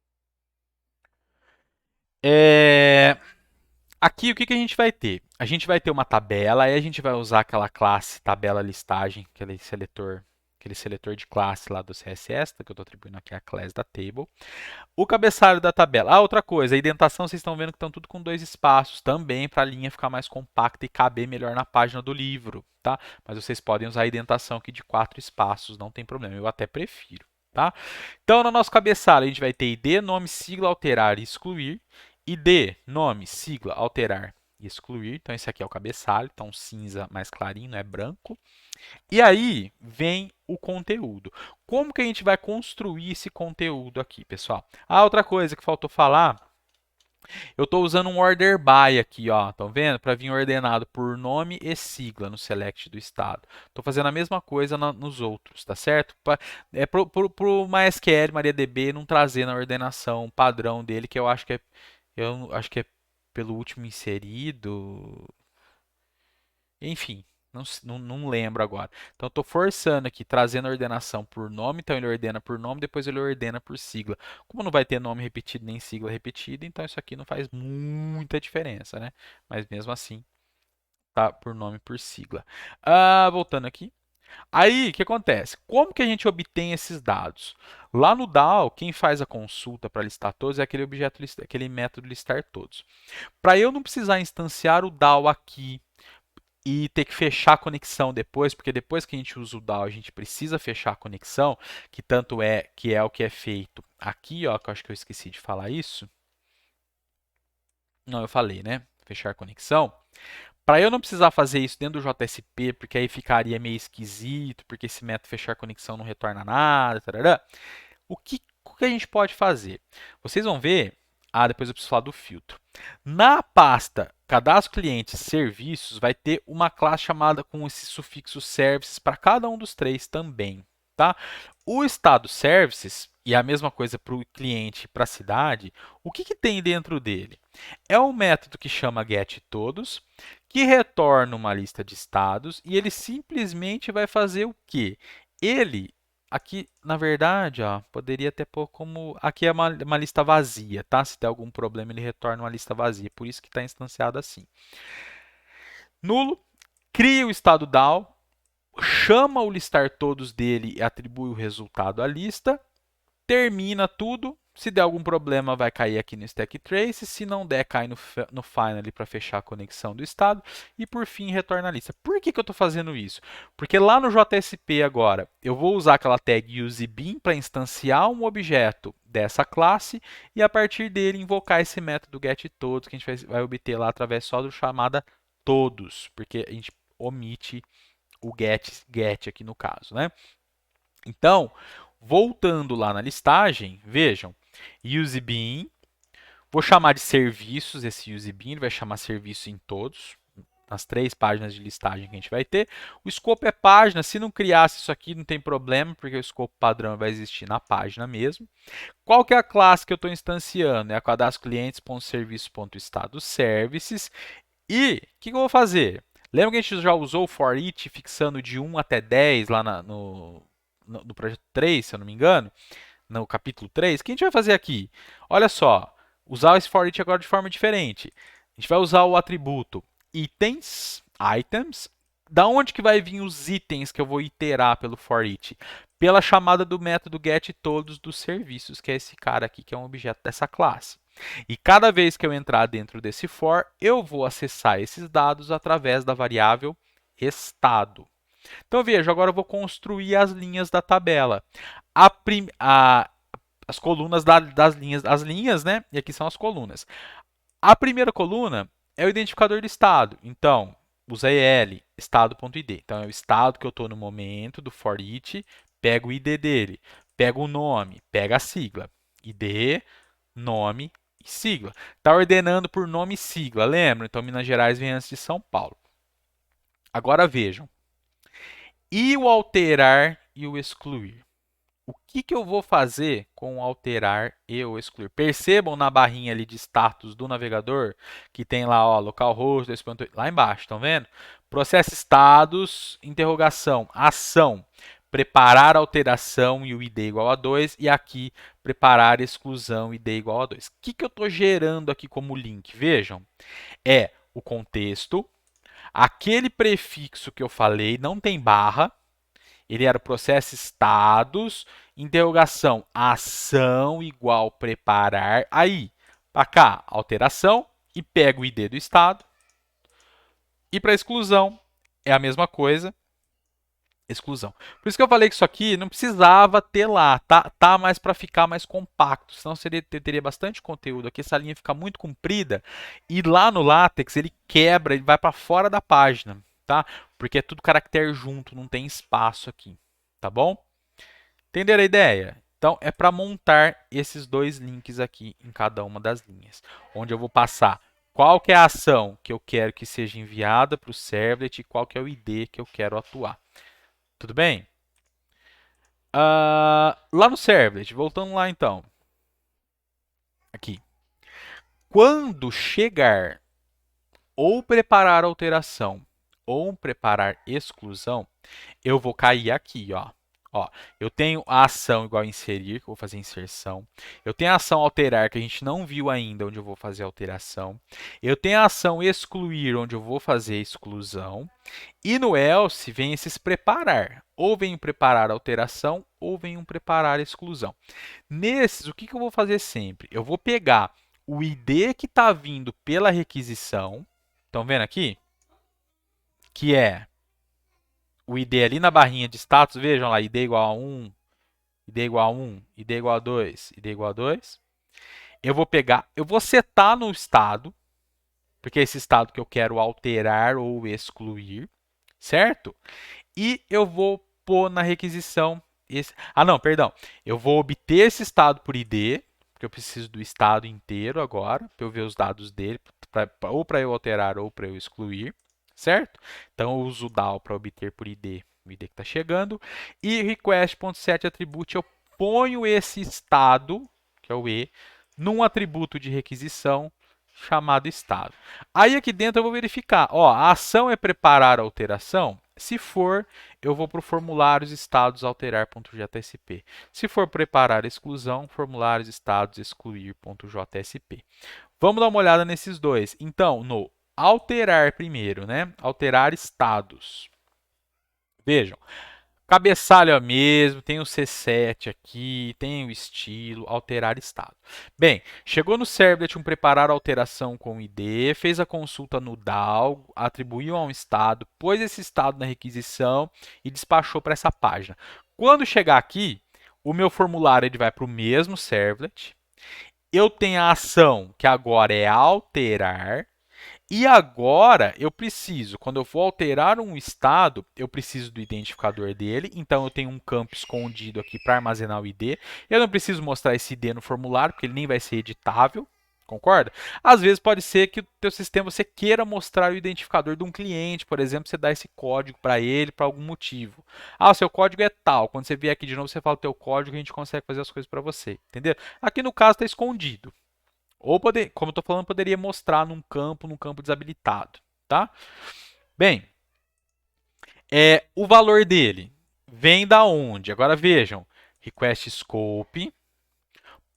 A: Aqui o que, que a gente vai ter? A gente vai ter uma tabela, aí a gente vai usar aquela classe tabela listagem, aquele seletor de classe lá do CSS, que eu estou atribuindo aqui a class da table. O cabeçalho da tabela. Ah, outra coisa, a indentação vocês estão vendo que estão tudo com 2 espaços, também para a linha ficar mais compacta e caber melhor na página do livro, tá? Mas vocês podem usar a indentação aqui de 4 espaços, não tem problema, eu até prefiro, tá? Então, no nosso cabeçalho, a gente vai ter ID, nome, sigla, alterar e excluir. ID, nome, sigla, alterar e excluir. Então, esse aqui é o cabeçalho, então cinza mais clarinho, não é branco. E aí vem o conteúdo. Como que a gente vai construir esse conteúdo aqui, pessoal? Ah, outra coisa que faltou falar, eu estou usando um order by aqui, ó, estão vendo? Para vir ordenado por nome e sigla no select do estado. Estou fazendo a mesma coisa nos outros, tá certo? Para o MySQL, MariaDB, não trazer na ordenação padrão dele, que eu acho que é pelo último inserido, enfim, não lembro agora. Então, estou forçando aqui, trazendo a ordenação por nome. Então, ele ordena por nome, depois ele ordena por sigla. Como não vai ter nome repetido nem sigla repetida, então isso aqui não faz muita diferença, né? Mas mesmo assim, tá por nome e por sigla. Voltando aqui. Aí, o que acontece? Como que a gente obtém esses dados? Lá no DAO, quem faz a consulta para listar todos é aquele objeto, aquele método listar todos. Para eu não precisar instanciar o DAO aqui e ter que fechar a conexão depois, porque depois que a gente usa o DAO, a gente precisa fechar a conexão, que tanto é que é o que é feito aqui, ó, que eu acho que eu esqueci de falar isso. Não, eu falei, né? Fechar a conexão. Para eu não precisar fazer isso dentro do JSP, porque aí ficaria meio esquisito, porque esse método fechar conexão não retorna nada, tarará, o que a gente pode fazer? Vocês vão ver, depois eu preciso falar do filtro. Na pasta cadastro clientes serviços, vai ter uma classe chamada com esse sufixo services para cada um dos três também. Tá? O estado services, e a mesma coisa para o cliente e para a cidade, o que tem dentro dele? É um método que chama getTodos, que retorna uma lista de estados e ele simplesmente vai fazer o quê? Ele, aqui, na verdade, ó, poderia até pôr como... Aqui é uma lista vazia, tá? Se der algum problema, ele retorna uma lista vazia. Por isso que está instanciado assim. Nulo, cria o estado DAO, chama o listar todos dele e atribui o resultado à lista, termina tudo. Se der algum problema, vai cair aqui no stack trace. Se não der, cai no finally para fechar a conexão do estado. E por fim, retorna a lista. Por que eu estou fazendo isso? Porque lá no JSP agora, eu vou usar aquela tag useBean para instanciar um objeto dessa classe e a partir dele invocar esse método getTodos que a gente vai obter lá através só do chamada todos, porque a gente omite o get aqui no caso, né? Então, voltando lá na listagem, vejam, useBean, vou chamar de serviços esse useBean, ele vai chamar serviço em todos, nas 3 páginas de listagem que a gente vai ter. O escopo é página, se não criasse isso aqui não tem problema, porque o escopo padrão vai existir na página mesmo. Qual que é a classe que eu estou instanciando? É a cadastro clientes.serviço.estado services. E o que eu vou fazer? Lembra que a gente já usou o for each fixando de 1 até 10 lá no projeto 3, se eu não me engano, no capítulo 3? O que a gente vai fazer aqui? Olha só, usar esse for each agora de forma diferente. A gente vai usar o atributo items. Da onde que vai vir os itens que eu vou iterar pelo for each? Pela chamada do método getTodos dos serviços, que é esse cara aqui, que é um objeto dessa classe. E cada vez que eu entrar dentro desse for, eu vou acessar esses dados através da variável estado. Então veja, agora eu vou construir as linhas da tabela. As colunas das linhas, as linhas, né? E aqui são as colunas. A primeira coluna é o identificador de estado. Então, usa EL, estado.id. Então, é o estado que eu estou no momento do for each, pega o ID dele, pega o nome, pega a sigla. ID, nome e sigla. Está ordenando por nome e sigla, lembra? Então, Minas Gerais vem antes de São Paulo. Agora vejam. E o alterar e o excluir? O que eu vou fazer com o alterar e o excluir? Percebam na barrinha ali de status do navegador que tem lá, ó, localhost 2.8, lá embaixo, estão vendo? Processo status, interrogação, ação, preparar alteração e o ID igual a 2 e aqui preparar exclusão e ID igual a 2. O que eu estou gerando aqui como link? Vejam, é o contexto, aquele prefixo que eu falei, não tem barra, ele era o processo status, interrogação, ação igual preparar. Aí, para cá, alteração e pega o ID do estado. E para exclusão, é a mesma coisa, exclusão. Por isso que eu falei que isso aqui não precisava ter lá, tá mais para ficar mais compacto, senão teria bastante conteúdo aqui, essa linha fica muito comprida e lá no LaTeX ele quebra, ele vai para fora da página, tá? Porque é tudo caractere junto, não tem espaço aqui, tá bom? Entenderam a ideia? Então é para montar esses dois links aqui em cada uma das linhas, onde eu vou passar qual que é a ação que eu quero que seja enviada para o servlet e qual que é o ID que eu quero atuar. Tudo bem? Lá no servlet, voltando lá então. Aqui. Quando chegar ou preparar alteração ou preparar exclusão, eu vou cair aqui, ó. Ó, eu tenho a ação igual a inserir, que eu vou fazer inserção. Eu tenho a ação alterar, que a gente não viu ainda, onde eu vou fazer alteração. Eu tenho a ação excluir, onde eu vou fazer exclusão. E no else vem esses preparar. Ou vem um preparar alteração, ou vem um preparar exclusão. Nesses, o que eu vou fazer sempre? Eu vou pegar o ID que está vindo pela requisição. Estão vendo aqui? Que é o ID ali na barrinha de status, vejam lá, ID igual a 1, ID igual a 1, ID igual a 2, ID igual a 2. Eu vou pegar, eu vou setar no estado, porque é esse estado que eu quero alterar ou excluir, certo? E eu vou pôr na requisição esse. Ah, não, perdão. Eu vou obter esse estado por ID, porque eu preciso do estado inteiro agora, para eu ver os dados dele, ou para eu alterar ou para eu excluir, certo? Então eu uso o DAO para obter por ID o ID que está chegando. E request.setAttribute eu ponho esse estado, que é o E, num atributo de requisição chamado estado. Aí aqui dentro eu vou verificar, ó, a ação é preparar a alteração. Se for, eu vou para o formulários estados alterar.jsp. Se for preparar exclusão, formulários estados excluir.jsp. Vamos dar uma olhada nesses dois. Então, no alterar primeiro, né? Alterar estados. Vejam, cabeçalho é o mesmo, tem o C7 aqui, tem o estilo, alterar estado. Bem, chegou no servlet um preparar alteração com ID, fez a consulta no DAO, atribuiu a um estado, pôs esse estado na requisição e despachou para essa página. Quando chegar aqui, o meu formulário ele vai para o mesmo servlet. Eu tenho a ação que agora é alterar. E agora eu preciso, quando eu for alterar um estado, eu preciso do identificador dele. Então eu tenho um campo escondido aqui para armazenar o ID. Eu não preciso mostrar esse ID no formulário, porque ele nem vai ser editável. Concorda? Às vezes pode ser que o teu sistema você queira mostrar o identificador de um cliente, por exemplo, você dá esse código para ele por algum motivo. Ah, o seu código é tal. Quando você vier aqui de novo, você fala o teu código e a gente consegue fazer as coisas para você. Entendeu? Aqui no caso está escondido. Ou, como eu estou falando, poderia mostrar num campo desabilitado. Tá? Bem, o valor dele vem da onde? Agora vejam, request scope,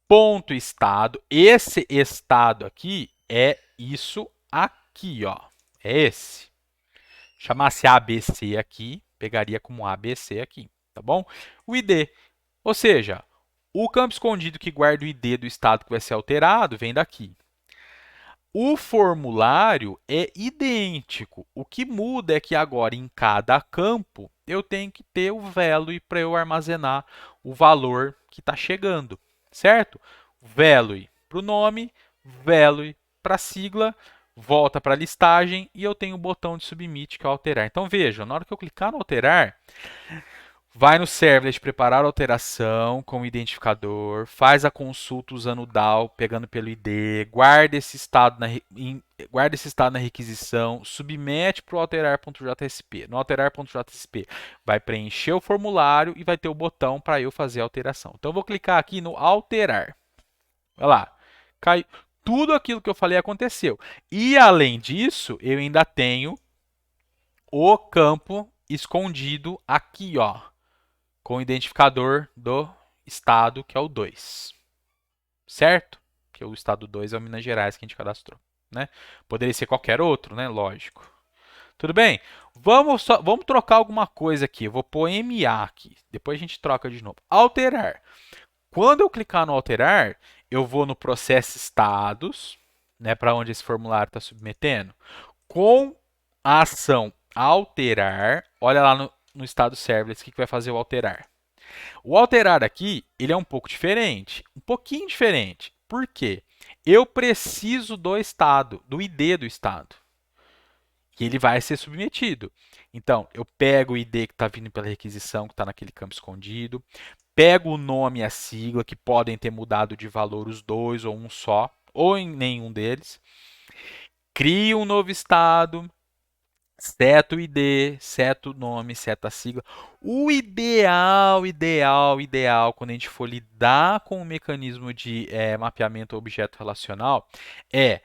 A: ponto estado. Esse estado aqui é isso aqui, ó. É esse. Chamasse ABC aqui, pegaria como ABC aqui, tá bom? O ID, ou seja, o campo escondido que guarda o ID do estado que vai ser alterado vem daqui. O formulário é idêntico. O que muda é que agora em cada campo eu tenho que ter o value para eu armazenar o valor que está chegando, certo? Value para o nome, value para a sigla, volta para a listagem e eu tenho o botão de submit que é alterar. Então veja, na hora que eu clicar no alterar, vai no servlet preparar a alteração com o identificador, faz a consulta usando o DAO, pegando pelo ID, guarda esse estado na requisição, submete para o alterar.jsp. No alterar.jsp vai preencher o formulário e vai ter o botão para eu fazer a alteração. Então eu vou clicar aqui no alterar. Olha lá, cai, tudo aquilo que eu falei aconteceu. E além disso, eu ainda tenho o campo escondido aqui, ó, com o identificador do estado, que é o 2. Certo? Que o estado 2 é o Minas Gerais que a gente cadastrou. Né? Poderia ser qualquer outro, né? Lógico. Tudo bem? Vamos trocar alguma coisa aqui. Eu vou pôr MA aqui. Depois a gente troca de novo. Alterar. Quando eu clicar no alterar, eu vou no processo estados, né, para onde esse formulário está submetendo, com a ação alterar. Olha lá no estado servlet o que vai fazer o alterar. O alterar aqui, ele é um pouco diferente, um pouquinho diferente. Por quê? Eu preciso do estado, do ID do estado. E ele vai ser submetido. Então, eu pego o ID que está vindo pela requisição, que está naquele campo escondido, pego o nome e a sigla, que podem ter mudado de valor os dois ou um só, ou em nenhum deles, crio um novo estado, seta o ID, seta o nome, seta a sigla. O ideal, quando a gente for lidar com o mecanismo de mapeamento objeto relacional, é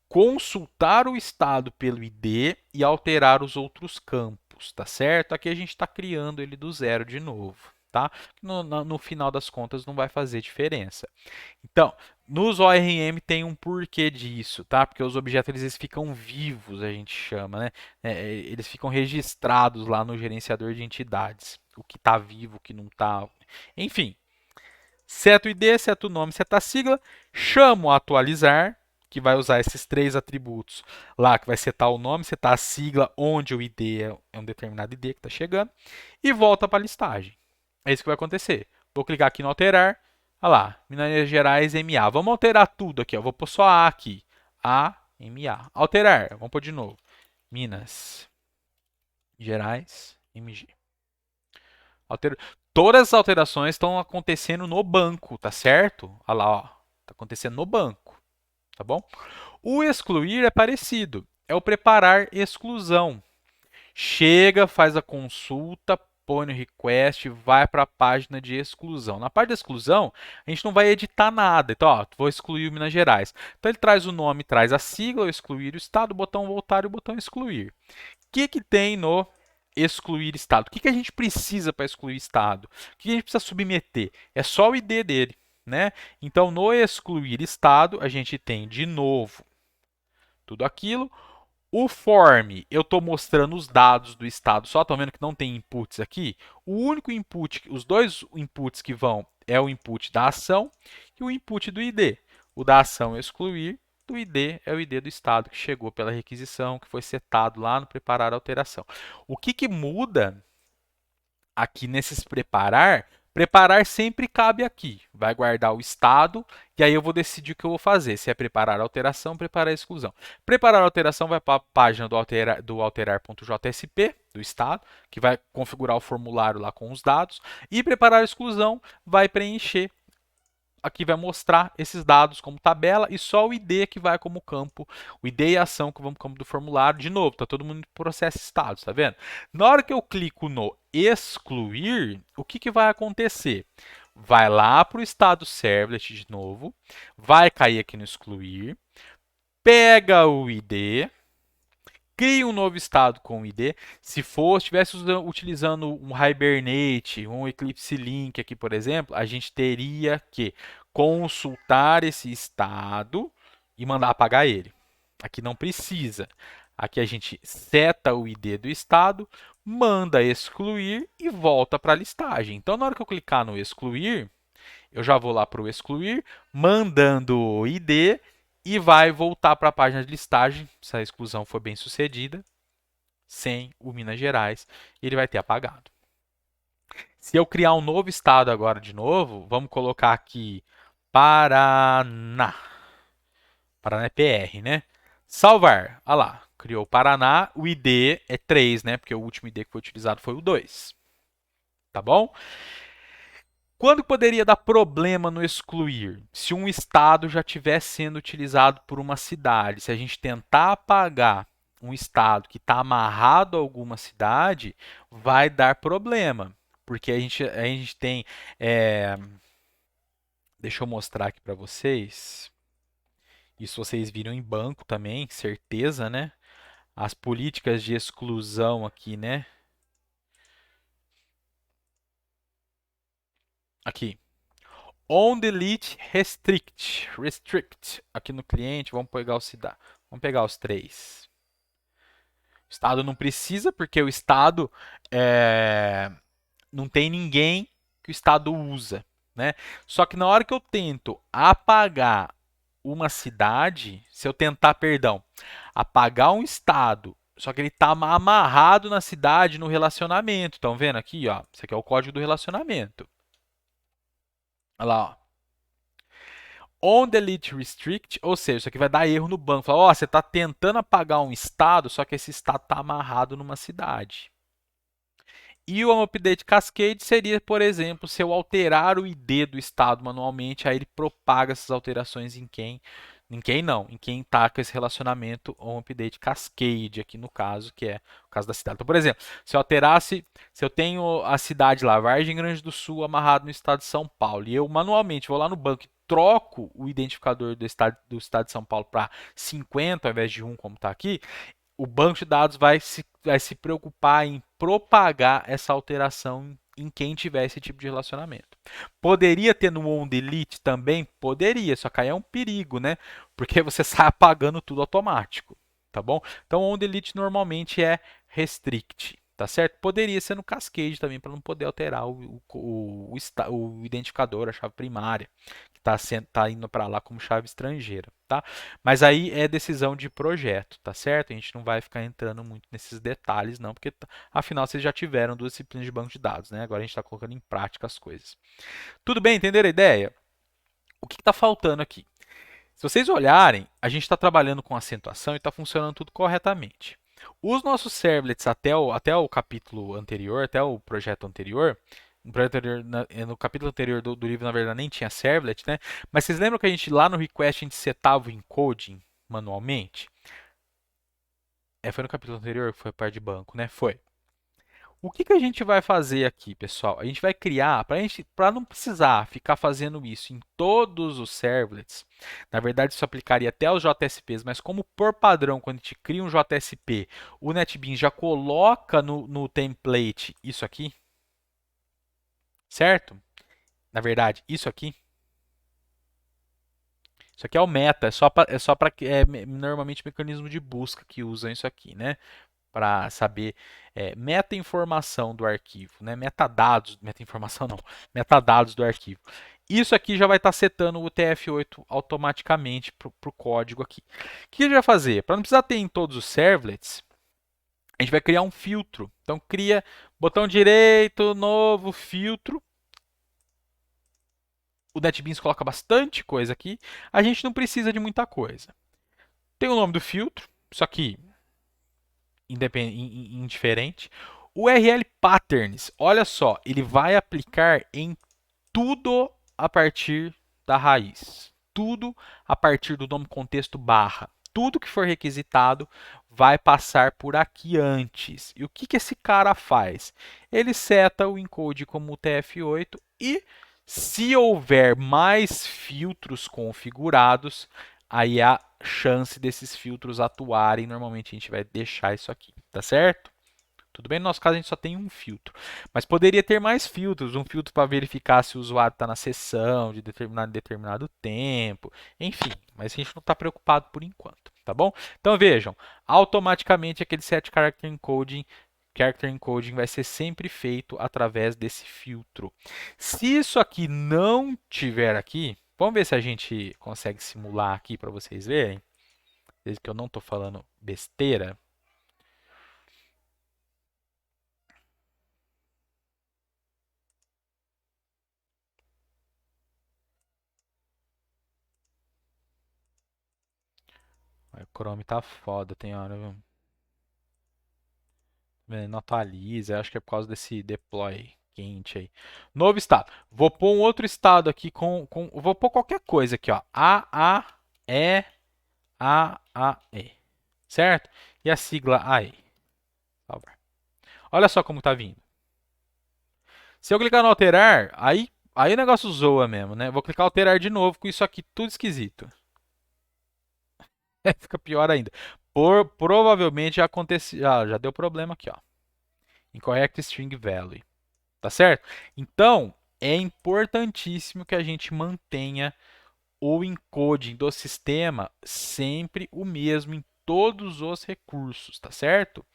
A: consultar o estado pelo ID e alterar os outros campos, tá certo? Aqui a gente está criando ele do zero de novo, tá? No final das contas não vai fazer diferença. Então, nos ORM tem um porquê disso, tá? Porque os objetos eles ficam vivos, a gente chama, né? Eles ficam registrados lá no gerenciador de entidades. O que está vivo, o que não está. Enfim, seta o ID, seta o nome, seta a sigla, chamo atualizar, que vai usar esses três atributos lá, que vai setar o nome, setar a sigla, onde o ID é um determinado ID que está chegando, e volta para a listagem. É isso que vai acontecer. Vou clicar aqui no alterar. Olha lá, Minas Gerais MA. Vamos alterar tudo aqui. Ó. Vou pôr só A aqui. A, MA. Alterar, vamos pôr de novo. Minas Gerais, MG. Todas as alterações estão acontecendo no banco, tá certo? Olha lá, ó. Tá acontecendo no banco, tá bom? O excluir é parecido. É o preparar exclusão. Chega, faz a consulta, põe no request, vai para a página de exclusão. Na parte da exclusão, a gente não vai editar nada. Então, ó, vou excluir o Minas Gerais. Então, ele traz o nome, traz a sigla, o excluir o estado, o botão voltar e o botão excluir. O que tem no excluir estado? O que a gente precisa para excluir estado? O que a gente precisa submeter? É só o ID dele, né? Então, no excluir estado, a gente tem de novo tudo aquilo. O form, eu estou mostrando os dados do estado só, estão vendo que não tem inputs aqui? O único input, os dois inputs que vão é o input da ação e o input do ID. O da ação é excluir, do ID é o ID do estado que chegou pela requisição, que foi setado lá no preparar alteração. O que muda aqui nesses preparar, preparar sempre cabe aqui. Vai guardar o estado e aí eu vou decidir o que eu vou fazer. Se é preparar alteração, preparar exclusão. Preparar alteração vai para a página do alterar.jsp, do estado, que vai configurar o formulário lá com os dados. E preparar exclusão vai preencher. Aqui vai mostrar esses dados como tabela e só o ID que vai como campo, o ID e a ação que vão como campo do formulário. De novo, está todo mundo em processo estados, tá vendo? Na hora que eu clico no excluir, o que vai acontecer? Vai lá para o estado servlet de novo, vai cair aqui no excluir, pega o ID, cria um novo estado com o ID. Se estivesse utilizando um Hibernate, um Eclipse Link aqui, por exemplo, a gente teria que consultar esse estado e mandar apagar ele. Aqui não precisa. Aqui a gente seta o ID do estado, manda excluir e volta para a listagem. Então, na hora que eu clicar no excluir, eu já vou lá para o excluir, mandando o ID e vai voltar para a página de listagem, se a exclusão for bem sucedida, sem o Minas Gerais, ele vai ter apagado. Se eu criar um novo estado agora de novo, vamos colocar aqui Paraná. Paraná é PR, né? Salvar. Olha lá, criou Paraná, o ID é 3, né? Porque o último ID que foi utilizado foi o 2. Tá bom? Quando poderia dar problema no excluir? Se um estado já estiver sendo utilizado por uma cidade. Se a gente tentar apagar um estado que está amarrado a alguma cidade, vai dar problema. Porque a gente tem. Deixa eu mostrar aqui para vocês. Isso vocês viram em banco também, certeza, né? As políticas de exclusão aqui, né? Aqui. On delete restrict aqui no cliente, vamos pegar os três. O estado não precisa porque o estado não tem ninguém que o estado usa, né? Só que na hora que eu tento apagar uma cidade, se eu tentar, perdão, apagar um estado, só que ele está amarrado na cidade no relacionamento, estão vendo aqui, ó? Isso aqui é o código do relacionamento. Olha lá, ó. On delete restrict, ou seja, isso aqui vai dar erro no banco. Fala, ó, você está tentando apagar um estado, só que esse estado está amarrado numa cidade. E o update cascade seria, por exemplo, se eu alterar o ID do estado manualmente, aí ele propaga essas alterações em quem não, em quem está com esse relacionamento on update cascade aqui no caso, que é o caso da cidade. Então, por exemplo, se eu tenho a cidade lá, Vargem Grande do Sul, amarrado no estado de São Paulo, e eu manualmente vou lá no banco e troco o identificador do estado de São Paulo para 50 ao invés de 1, como está aqui, o banco de dados vai se preocupar em propagar essa alteração em quem tiver esse tipo de relacionamento. Poderia ter no onDelete também? Poderia, só que aí é um perigo, né? Porque você sai apagando tudo automático, tá bom? Então, o onDelete normalmente é restrict, tá certo? Poderia ser no cascade também, para não poder alterar o identificador, a chave primária, que está indo para lá como chave estrangeira, tá? Mas aí é decisão de projeto, tá certo? A gente não vai ficar entrando muito nesses detalhes, não, porque afinal vocês já tiveram 2 disciplinas de banco de dados, né? Agora a gente está colocando em prática as coisas. Tudo bem? Entenderam a ideia? O que está faltando aqui? Se vocês olharem, a gente está trabalhando com acentuação e está funcionando tudo corretamente. Os nossos servlets até o capítulo anterior, até o projeto anterior, no capítulo anterior do livro, na verdade, nem tinha servlet, né? Mas vocês lembram que a gente lá no request a gente setava o encoding manualmente? Foi no capítulo anterior que foi a parte de banco, né? Foi. O que a gente vai fazer aqui, pessoal? A gente vai criar, para não precisar ficar fazendo isso em todos os servlets, na verdade isso aplicaria até aos JSPs, mas como por padrão, quando a gente cria um JSP, o NetBeans já coloca no template isso aqui, certo? Na verdade, isso aqui é o meta, é só para normalmente mecanismo de busca que usam isso aqui, né? Para saber meta-informação do arquivo, né? Metadados, meta-informação não, metadados do arquivo. Isso aqui já vai estar setando o TF8 automaticamente para o código aqui. O que a gente vai fazer? Para não precisar ter em todos os servlets, a gente vai criar um filtro. Então cria botão direito, novo filtro. O NetBeans coloca bastante coisa aqui. A gente não precisa de muita coisa. Tem o nome do filtro, isso aqui indiferente. O URL Patterns, olha só, ele vai aplicar em tudo a partir da raiz. Tudo a partir do nome contexto barra. Tudo que for requisitado vai passar por aqui antes. E o que esse cara faz? Ele seta o encode como UTF-8 e se houver mais filtros configurados, aí a chance desses filtros atuarem. Normalmente a gente vai deixar isso aqui, tá certo? Tudo bem? No nosso caso, a gente só tem um filtro. Mas poderia ter mais filtros. Um filtro para verificar se o usuário está na sessão de determinado tempo. Enfim, mas a gente não está preocupado por enquanto. Tá bom? Então vejam, automaticamente aquele set character encoding vai ser sempre feito através desse filtro. Se isso aqui não tiver aqui, vamos ver se a gente consegue simular aqui para vocês verem. Desde que eu não estou falando besteira. O Chrome tá foda, tem hora. Não atualiza, acho que é por causa desse deploy quente aí. Novo estado. Vou pôr um outro estado aqui vou pôr qualquer coisa aqui, ó. A-A-E, A-A-E. Certo? E a sigla AE. Salvar. Olha só como tá vindo. Se eu clicar no alterar, aí o negócio zoa mesmo, né? Vou clicar alterar de novo com isso aqui tudo esquisito. Fica pior ainda. Provavelmente já aconteceu, já deu problema aqui, ó. Incorrect string value. Tá certo? Então, é importantíssimo que a gente mantenha o encoding do sistema sempre o mesmo em todos os recursos, tá certo?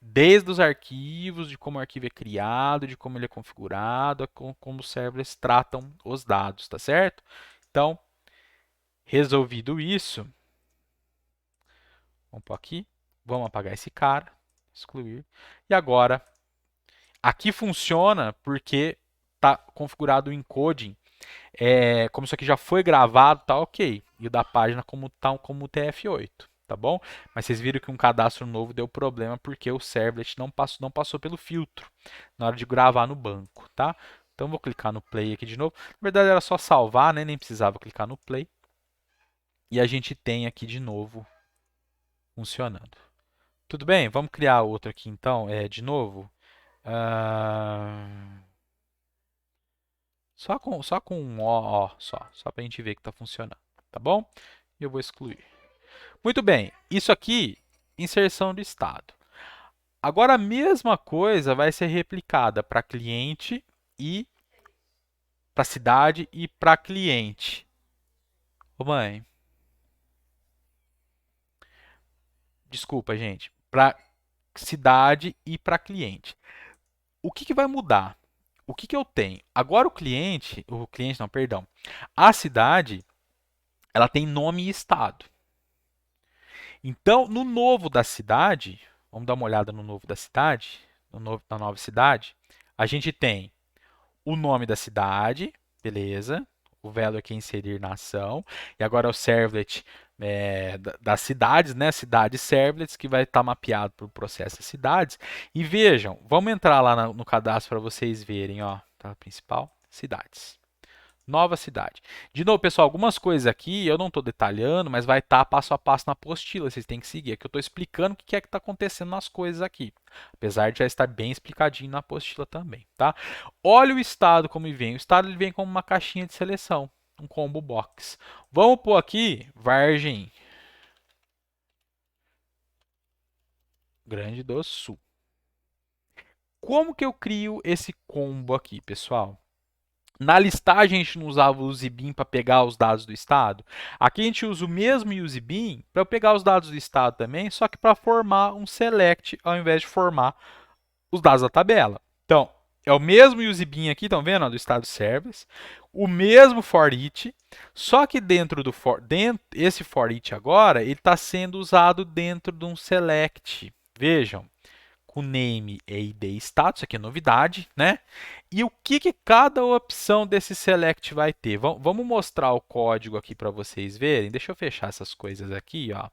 A: Desde os arquivos, de como o arquivo é criado, de como ele é configurado, como os servers tratam os dados, tá certo? Então, resolvido isso, vamos pôr aqui, vamos apagar esse cara, excluir. E agora, aqui funciona porque está configurado o encoding como isso aqui já foi gravado, tá ok. E o da página como TF8, tá bom? Mas vocês viram que um cadastro novo deu problema porque o servlet não passou pelo filtro na hora de gravar no banco, tá? Então vou clicar no play aqui de novo. Na verdade era só salvar, né? Nem precisava clicar no play. E a gente tem aqui de novo funcionando. Tudo bem? Vamos criar outro aqui então, de novo. Ah, só com um ó, só para a gente ver que está funcionando, tá bom? E eu vou excluir. Muito bem, isso aqui, inserção do estado. Agora a mesma coisa vai ser replicada para cliente e para cidade e para cliente. Ô mãe, desculpa, gente. Para cidade e para cliente. O que vai mudar? O que eu tenho? Agora o cliente não, perdão. A cidade, ela tem nome e estado. Então, no novo da cidade, vamos dar uma olhada no novo da cidade, na nova cidade, a gente tem o nome da cidade, beleza, o value aqui é inserir na ação, e agora é o servlet das cidades, né? Cidades servlets, que vai estar mapeado para o processo das cidades. E vejam, vamos entrar lá no cadastro para vocês verem, ó, tá? Principal, cidades. Nova cidade. De novo, pessoal, algumas coisas aqui eu não estou detalhando, mas vai estar passo a passo na apostila. Vocês têm que seguir. Aqui eu estou explicando o que é que está acontecendo nas coisas aqui. Apesar de já estar bem explicadinho na apostila também, tá? Olha o estado como ele vem. O estado ele vem como uma caixinha de seleção, um combo box. Vamos pôr aqui Vargem Grande do Sul. Como que eu crio esse combo aqui, pessoal? Na listagem a gente não usava o UseBean para pegar os dados do estado. Aqui a gente usa o mesmo UseBean para eu pegar os dados do estado também, só que para formar um select ao invés de formar os dados da tabela. Então, é o mesmo UseBean aqui, estão vendo? Do estado service. O mesmo for each, só que dentro do esse for each agora, ele está sendo usado dentro de um select. Vejam, com name e id status, aqui é novidade, né? E o que cada opção desse select vai ter? Vamos mostrar o código aqui para vocês verem. Deixa eu fechar essas coisas aqui, ó.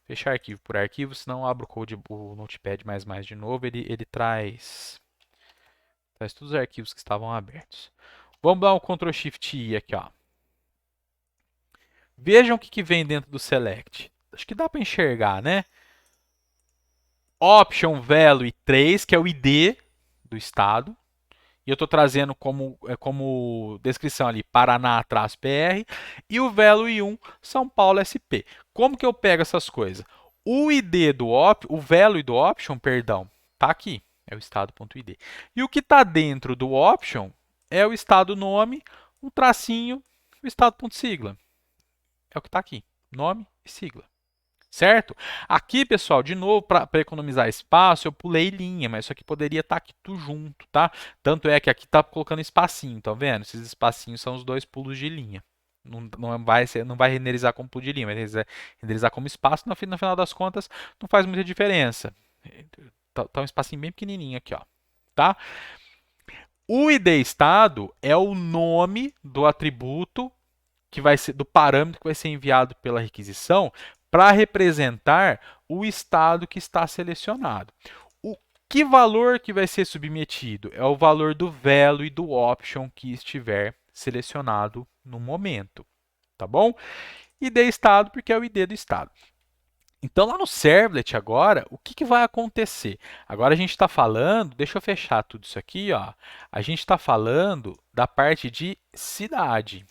A: Fechar arquivo por arquivo, senão abro o Notepad++ de novo, ele traz todos os arquivos que estavam abertos. Vamos dar um Ctrl Shift I aqui, ó. Vejam o que vem dentro do select. Acho que dá para enxergar, né? Option Value 3, que é o ID do estado. E eu estou trazendo como descrição ali Paraná-PR e o value 1 São Paulo SP. Como que eu pego essas coisas? O ID o value do option, perdão, está aqui, é o estado.id. E o que está dentro do option é o estado nome, um tracinho, o estado.sigla. É o que está aqui, nome e sigla. Certo? Aqui, pessoal, de novo, para economizar espaço, eu pulei linha, mas isso aqui poderia estar aqui tudo junto, tá? Tanto é que aqui está colocando espacinho, tá vendo? Esses espacinhos são os dois pulos de linha. Não vai renderizar como pulo de linha, vai renderizar como espaço. No final das contas, não faz muita diferença. Tá um espacinho bem pequenininho aqui, ó. Tá? O ID estado é o nome do atributo que vai ser do parâmetro que vai ser enviado pela requisição para representar o estado que está selecionado. O que valor que vai ser submetido? É o valor do value e do option que estiver selecionado no momento, tá bom? ID estado porque é o ID do estado. Então, lá no servlet agora, o que vai acontecer? Agora a gente está falando, deixa eu fechar tudo isso aqui, ó. A gente está falando da parte de cidade.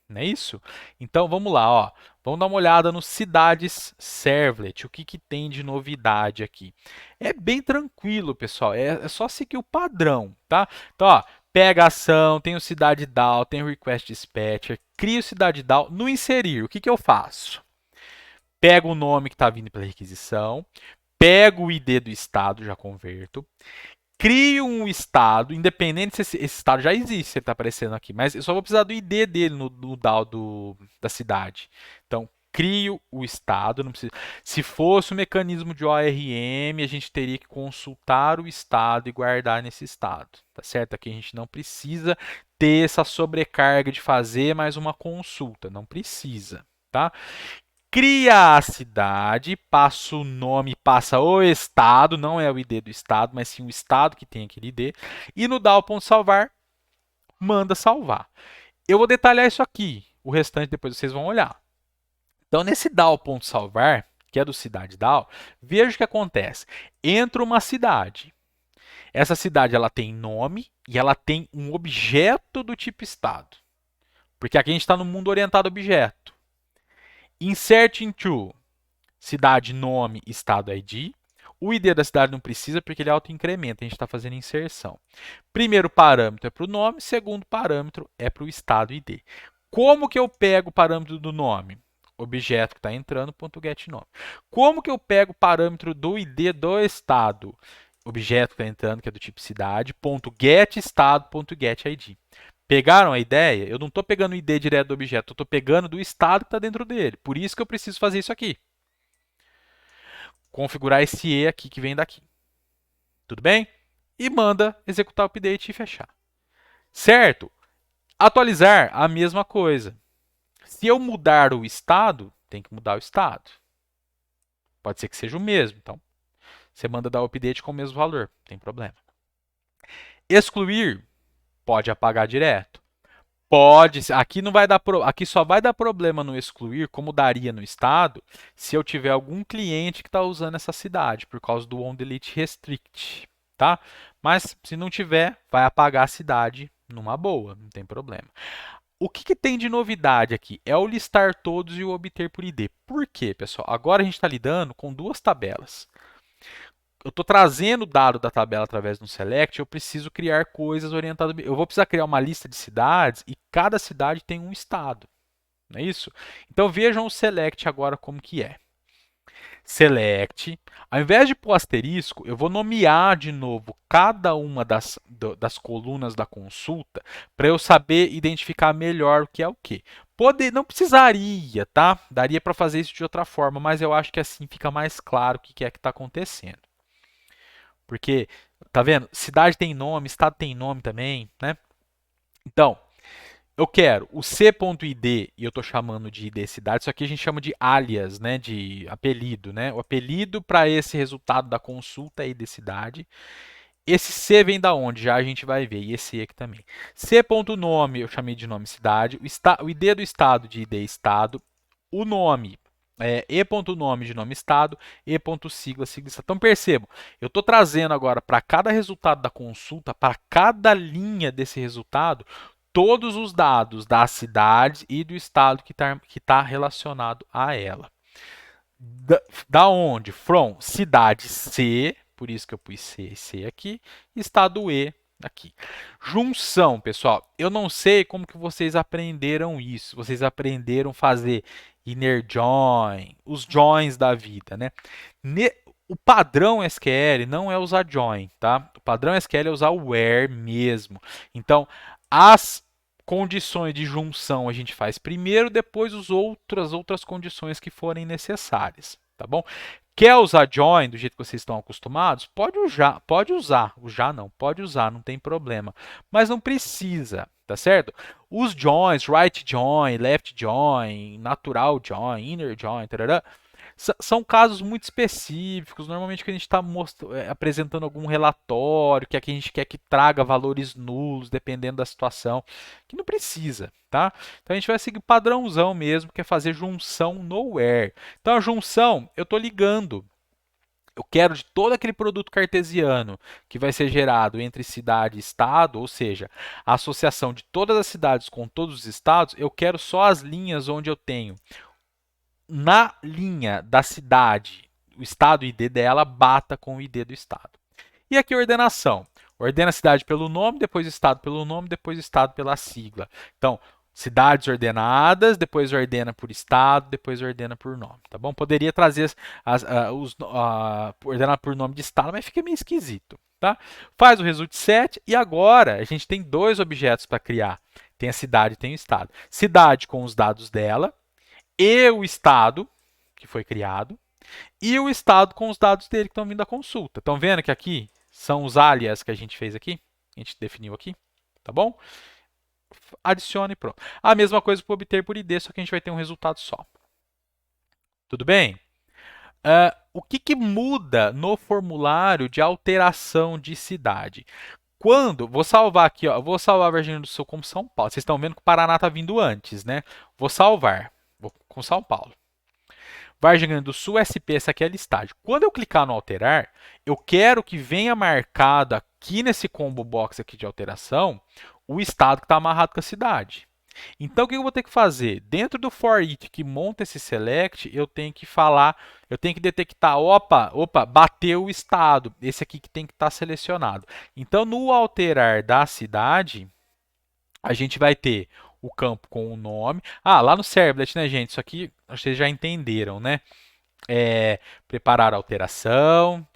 A: Não é isso? Então vamos lá, ó. Vamos dar uma olhada no Cidades Servlet. O que tem de novidade aqui? É bem tranquilo, pessoal. É só seguir o padrão, tá? Então, ó, pega a ação, tem o Cidade DAO, tem o Request Dispatcher, cria o Cidade DAO. No inserir, o que eu faço? Pego o nome que está vindo pela requisição, pego o ID do estado, já converto, crio um estado, independente se esse estado já existe, ele está aparecendo aqui, mas eu só vou precisar do ID dele no DAO da cidade. Então, crio o estado, não precisa. Se fosse o mecanismo de ORM, a gente teria que consultar o estado e guardar nesse estado, tá certo? Aqui a gente não precisa ter essa sobrecarga de fazer mais uma consulta, não precisa, tá? Cria a cidade, passa o nome, passa o estado, não é o ID do estado, mas sim o estado que tem aquele ID. E no DAO.salvar, manda salvar. Eu vou detalhar isso aqui, o restante depois vocês vão olhar. Então, nesse DAO.salvar, que é do Cidade DAO, veja o que acontece. Entra uma cidade. Essa cidade ela tem nome e ela tem um objeto do tipo estado. Porque aqui a gente está no mundo orientado a objeto. Insert into cidade, nome, estado, ID. O ID da cidade não precisa porque ele autoincrementa, a gente está fazendo inserção. Primeiro parâmetro é para o nome, segundo parâmetro é para o estado ID. Como que eu pego o parâmetro do nome? Objeto que está entrando, .getNome. Como que eu pego o parâmetro do ID do estado? Objeto que está entrando, que é do tipo cidade, .getEstado, .getID. Pegaram a ideia? Eu não estou pegando o ID direto do objeto, eu estou pegando do estado que está dentro dele. Por isso que eu preciso fazer isso aqui. Configurar esse E aqui que vem daqui. Tudo bem? E manda executar o update e fechar. Certo? Atualizar, a mesma coisa. Se eu mudar o estado, tem que mudar o estado. Pode ser que seja o mesmo, então você manda dar o update com o mesmo valor, não tem problema. Excluir, pode apagar direto. Pode, aqui não vai dar aqui só vai dar problema no excluir, como daria no estado, se eu tiver algum cliente que está usando essa cidade por causa do onDelete restrict, tá? Mas se não tiver, vai apagar a cidade numa boa, não tem problema. O que tem de novidade aqui é o listar todos e o obter por ID. Por quê, pessoal? Agora a gente está lidando com duas tabelas. Eu estou trazendo o dado da tabela através do select, eu preciso criar coisas orientadas. Eu vou precisar criar uma lista de cidades e cada cidade tem um estado, não é isso? Então vejam o select agora como que é. Select, ao invés de pôr asterisco, eu vou nomear de novo cada uma das colunas da consulta para eu saber identificar melhor o que é o que. Não precisaria, tá? Daria para fazer isso de outra forma, mas eu acho que assim fica mais claro o que é que está acontecendo. Porque, tá vendo? Cidade tem nome, estado tem nome também, né? Então, eu quero o c.id e eu estou chamando de id cidade, isso aqui a gente chama de alias, né? De apelido, né? O apelido para esse resultado da consulta é id cidade. Esse C vem da onde? Já a gente vai ver. E esse aqui também. C.nome eu chamei de nome cidade. O ID do estado de ID estado. O nome e.nome de nome estado, e.sigla, sigla estado. Então percebam, eu estou trazendo agora para cada resultado da consulta, para cada linha desse resultado, todos os dados da cidade e do estado que tá relacionado a ela. Da onde? From cidade C, por isso que eu pus C, C aqui, estado E aqui. Junção, pessoal, eu não sei como que vocês aprenderam isso. Vocês aprenderam a fazer inner join, os joins da vida, né? O padrão SQL não é usar join, tá? O padrão SQL é usar o where mesmo. Então, as condições de junção a gente faz primeiro, depois as outras condições que forem necessárias, tá bom? Quer usar join do jeito que vocês estão acostumados? Pode usar não, pode usar, não tem problema, mas não precisa, tá certo? Os joins, right join, left join, natural join, inner join, tarará, são casos muito específicos, normalmente que a gente está apresentando algum relatório, que a gente quer que traga valores nulos, dependendo da situação, que não precisa, tá? Então a gente vai seguir padrãozão mesmo, que é fazer junção no where. Então a junção, eu estou ligando. Eu quero de todo aquele produto cartesiano que vai ser gerado entre cidade e estado, ou seja, a associação de todas as cidades com todos os estados, eu quero só as linhas onde eu tenho na linha da cidade, o estado ID dela bata com o ID do estado. E aqui a ordenação. Ordena a cidade pelo nome, depois o estado pelo nome, depois o estado pela sigla. Então, cidades ordenadas, depois ordena por estado, depois ordena por nome, tá bom? Poderia trazer ordenar por nome de estado, mas fica meio esquisito, tá? Faz o result set e agora a gente tem dois objetos para criar. Tem a cidade e tem o estado. Cidade com os dados dela, e o estado que foi criado e o estado com os dados dele que estão vindo da consulta. Estão vendo que aqui são os alias que a gente fez aqui? A gente definiu aqui, tá bom? Adicione e pronto. A mesma coisa para obter por ID, só que a gente vai ter um resultado só. Tudo bem? O que muda no formulário de alteração de cidade? Vou salvar aqui, ó, vou salvar a Virgínia do Sul como São Paulo. Vocês estão vendo que o Paraná está vindo antes, né? Vou salvar, vou com São Paulo. Vargem Grande do Sul, SP, essa aqui é a listagem. Quando eu clicar no alterar, eu quero que venha marcado aqui nesse combo box aqui de alteração o estado que está amarrado com a cidade. Então, o que eu vou ter que fazer? Dentro do for each que monta esse select, eu tenho que falar, eu tenho que detectar, opa, bateu o estado, esse aqui que tem que estar selecionado. Então, no alterar da cidade, a gente vai ter o campo com o nome. Lá no Servlet, né, gente? Isso aqui vocês já entenderam, né? Preparar a alteração,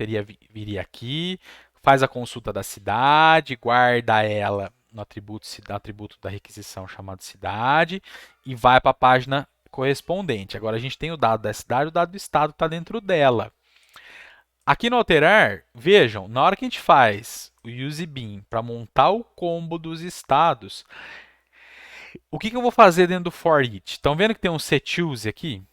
A: viria aqui, faz a consulta da cidade, guarda ela no atributo da requisição chamado cidade e vai para a página correspondente. Agora a gente tem o dado da cidade, o dado do estado está dentro dela. Aqui no alterar, vejam, na hora que a gente faz o use bin para montar o combo dos estados, O que eu vou fazer dentro do for each? Estão vendo que tem um setUse aqui?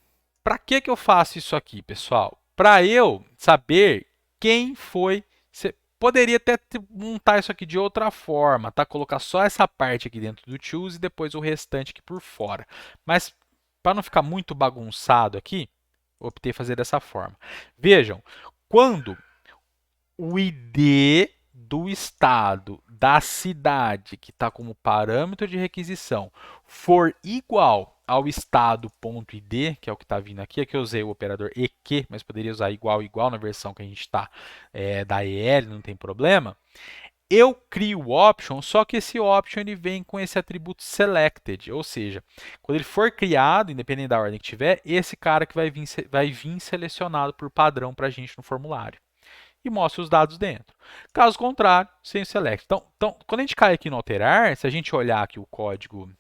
A: Para que eu faço isso aqui, pessoal? Para eu saber quem foi. Você poderia até montar isso aqui de outra forma, tá? Colocar só essa parte aqui dentro do choose e depois o restante aqui por fora. Mas para não ficar muito bagunçado aqui, optei fazer dessa forma. Vejam, quando o ID do estado da cidade que está como parâmetro de requisição for igual ao estado.id, que é o que está vindo aqui, aqui eu usei o operador EQ, mas poderia usar igual na versão que a gente está da EL, não tem problema. Eu crio o option, só que esse option ele vem com esse atributo selected, ou seja, quando ele for criado, independente da ordem que tiver, esse cara que vai vir selecionado por padrão para a gente no formulário e mostra os dados dentro. Caso contrário, sem o select. Então, quando a gente cai aqui no alterar, se a gente olhar aqui o código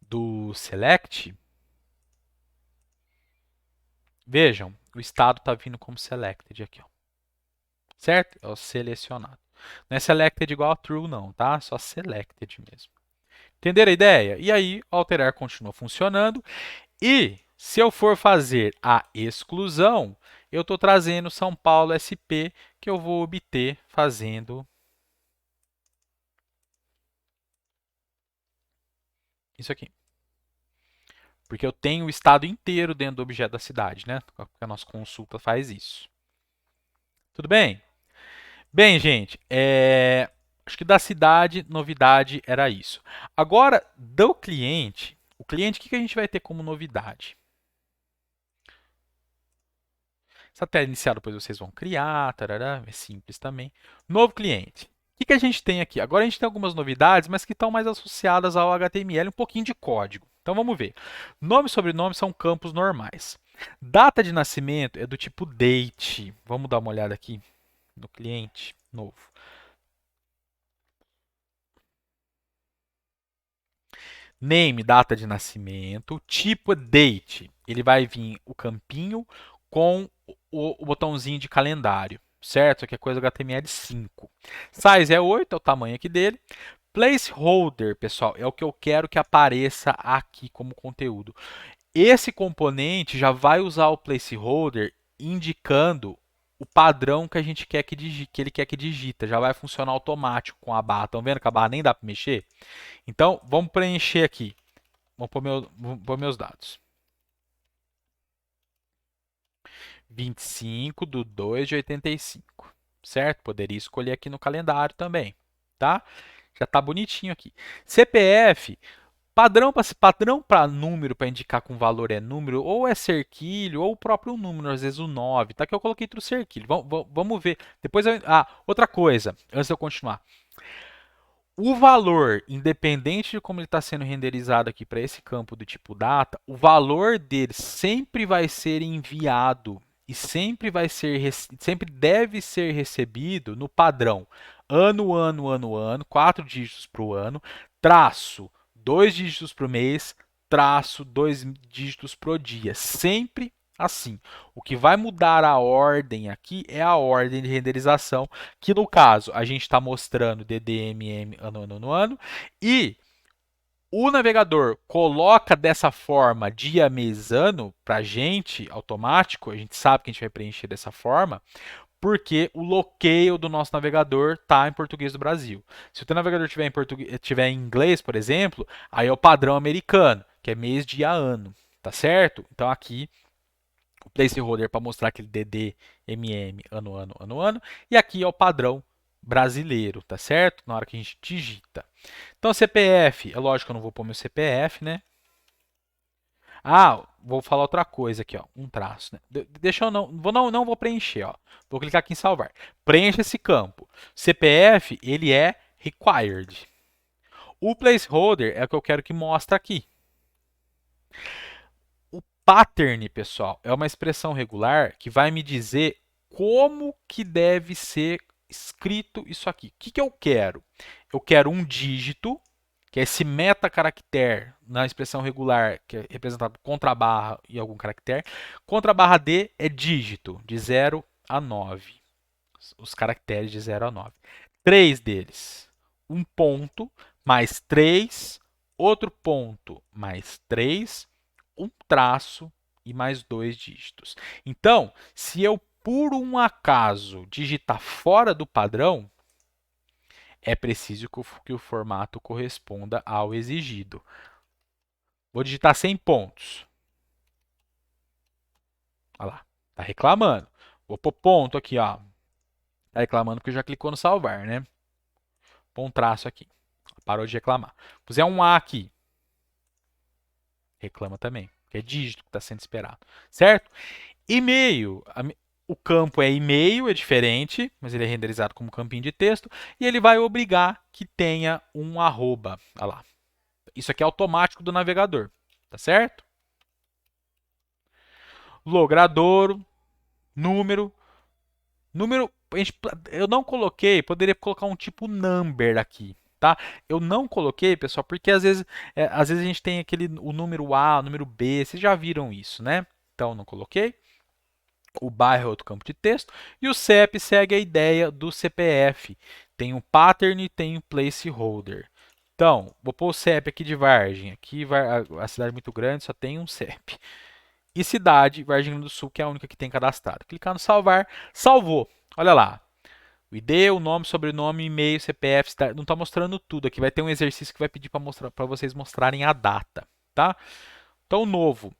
A: do select, vejam, o estado está vindo como selected aqui, ó. Certo? É o selecionado. Não é selected igual a true não, tá? Só selected mesmo. Entenderam a ideia? E aí, o alterar continua funcionando. E se eu for fazer a exclusão, eu estou trazendo São Paulo SP, que eu vou obter fazendo isso aqui. Porque eu tenho o estado inteiro dentro do objeto da cidade, né? Porque a nossa consulta faz isso. Tudo bem? Bem, gente, acho que da cidade, novidade era isso. Agora, do cliente, o cliente, o que a gente vai ter como novidade? Essa tela inicial depois vocês vão criar, tarará, é simples também. Novo cliente. O que a gente tem aqui? Agora a gente tem algumas novidades, mas que estão mais associadas ao HTML, um pouquinho de código. Então vamos ver. Nome e sobrenome são campos normais. Data de nascimento é do tipo date. Vamos dar uma olhada aqui no cliente novo. Name, data de nascimento. Tipo date. Ele vai vir o campinho com o botãozinho de calendário, certo? Isso aqui é coisa HTML5. Size é 8, é o tamanho aqui dele. Placeholder, pessoal, é o que eu quero que apareça aqui como conteúdo. Esse componente já vai usar o placeholder indicando o padrão que a gente quer que ele quer que digita. Já vai funcionar automático com a barra. Estão vendo que a barra nem dá para mexer? Então, vamos preencher aqui. Vamos pôr meus dados. 25 de 2 de 85, certo? Poderia escolher aqui no calendário também, tá? Já está bonitinho aqui. CPF, padrão para número, para indicar com valor é número, ou é cerquilho, ou o próprio número, às vezes o 9, tá? Que eu coloquei para o cerquilho. Vamos ver. Depois, outra coisa, antes de eu continuar. O valor, independente de como ele está sendo renderizado aqui para esse campo do tipo data, o valor dele sempre vai ser enviado e sempre deve ser recebido no padrão ano, 4 dígitos para o ano, traço, 2 dígitos para o mês, traço, 2 dígitos para o dia. Sempre assim. O que vai mudar a ordem aqui é a ordem de renderização, que no caso a gente está mostrando DDMM ano, e o navegador coloca dessa forma dia, mês, ano para a gente, automático, a gente sabe que a gente vai preencher dessa forma, porque o loqueio do nosso navegador está em português do Brasil. Se o teu navegador tiver em inglês, por exemplo, aí é o padrão americano, que é mês, dia, ano, tá certo? Então aqui o placeholder para mostrar aquele DD, MM, ano. E aqui é o padrão brasileiro, tá certo? Na hora que a gente digita. Então, CPF, é lógico que eu não vou pôr meu CPF, né? Vou falar outra coisa aqui, ó, um traço, né? Deixa eu não vou preencher, ó. Vou clicar aqui em salvar. Preencha esse campo. CPF, ele é required. O placeholder é o que eu quero que mostre aqui. Pattern, pessoal, é uma expressão regular que vai me dizer como que deve ser escrito isso aqui. O que eu quero? Eu quero um dígito, que é esse metacaractere na expressão regular, que é representado por contrabarra e algum caractere. Contrabarra D é dígito, de 0 a 9. Os caracteres de 0 a 9. 3 deles. Um ponto mais 3, outro ponto, mais 3, um traço e mais 2 dígitos. Então, se eu por um acaso digitar fora do padrão, é preciso que o formato corresponda ao exigido. Vou digitar 100 pontos. Olha lá, tá reclamando. Vou pôr ponto aqui, ó. Tá reclamando porque já clicou no salvar, né? Põe um traço aqui. Parou de reclamar. Puser um A aqui. Reclama também, que é dígito que está sendo esperado. Certo? E-mail. O campo é e-mail, é diferente, mas ele é renderizado como campinho de texto. E ele vai obrigar que tenha um arroba. Olha lá. Isso aqui é automático do navegador. Tá certo? Logradouro, número. Número, eu não coloquei, poderia colocar um tipo number aqui, tá? Eu não coloquei, pessoal, porque às vezes a gente tem o número A, o número B, vocês já viram isso, né? Então, não coloquei. O bairro é outro campo de texto. E o CEP segue a ideia do CPF. Tem um pattern e tem um placeholder. Então, vou pôr o CEP aqui de Vargem. Aqui a cidade é muito grande, só tem um CEP. E cidade, Vargem do Sul, que é a única que tem cadastrado. Clicar no salvar, salvou. Olha lá. O ID, o nome, sobrenome, e-mail, CPF, não está mostrando tudo. Aqui vai ter um exercício que vai pedir para vocês mostrarem a data, tá? Então, novo.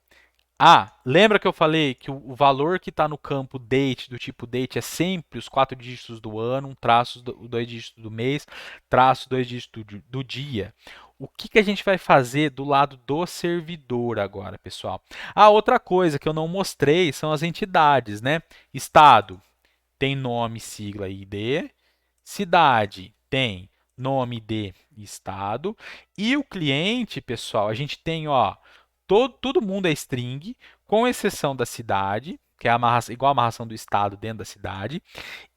A: Ah, lembra que eu falei que o valor que está no campo date, do tipo date, é sempre os 4 dígitos do ano, um traço, 2 dígitos do mês, traço, 2 dígitos do dia. O que a gente vai fazer do lado do servidor agora, pessoal? Ah, outra coisa que eu não mostrei são as entidades, né? Estado tem nome, sigla e ID. Cidade tem nome, ID e estado. E o cliente, pessoal, a gente tem, ó, todo mundo é string, com exceção da cidade, que é igual a amarração do estado dentro da cidade,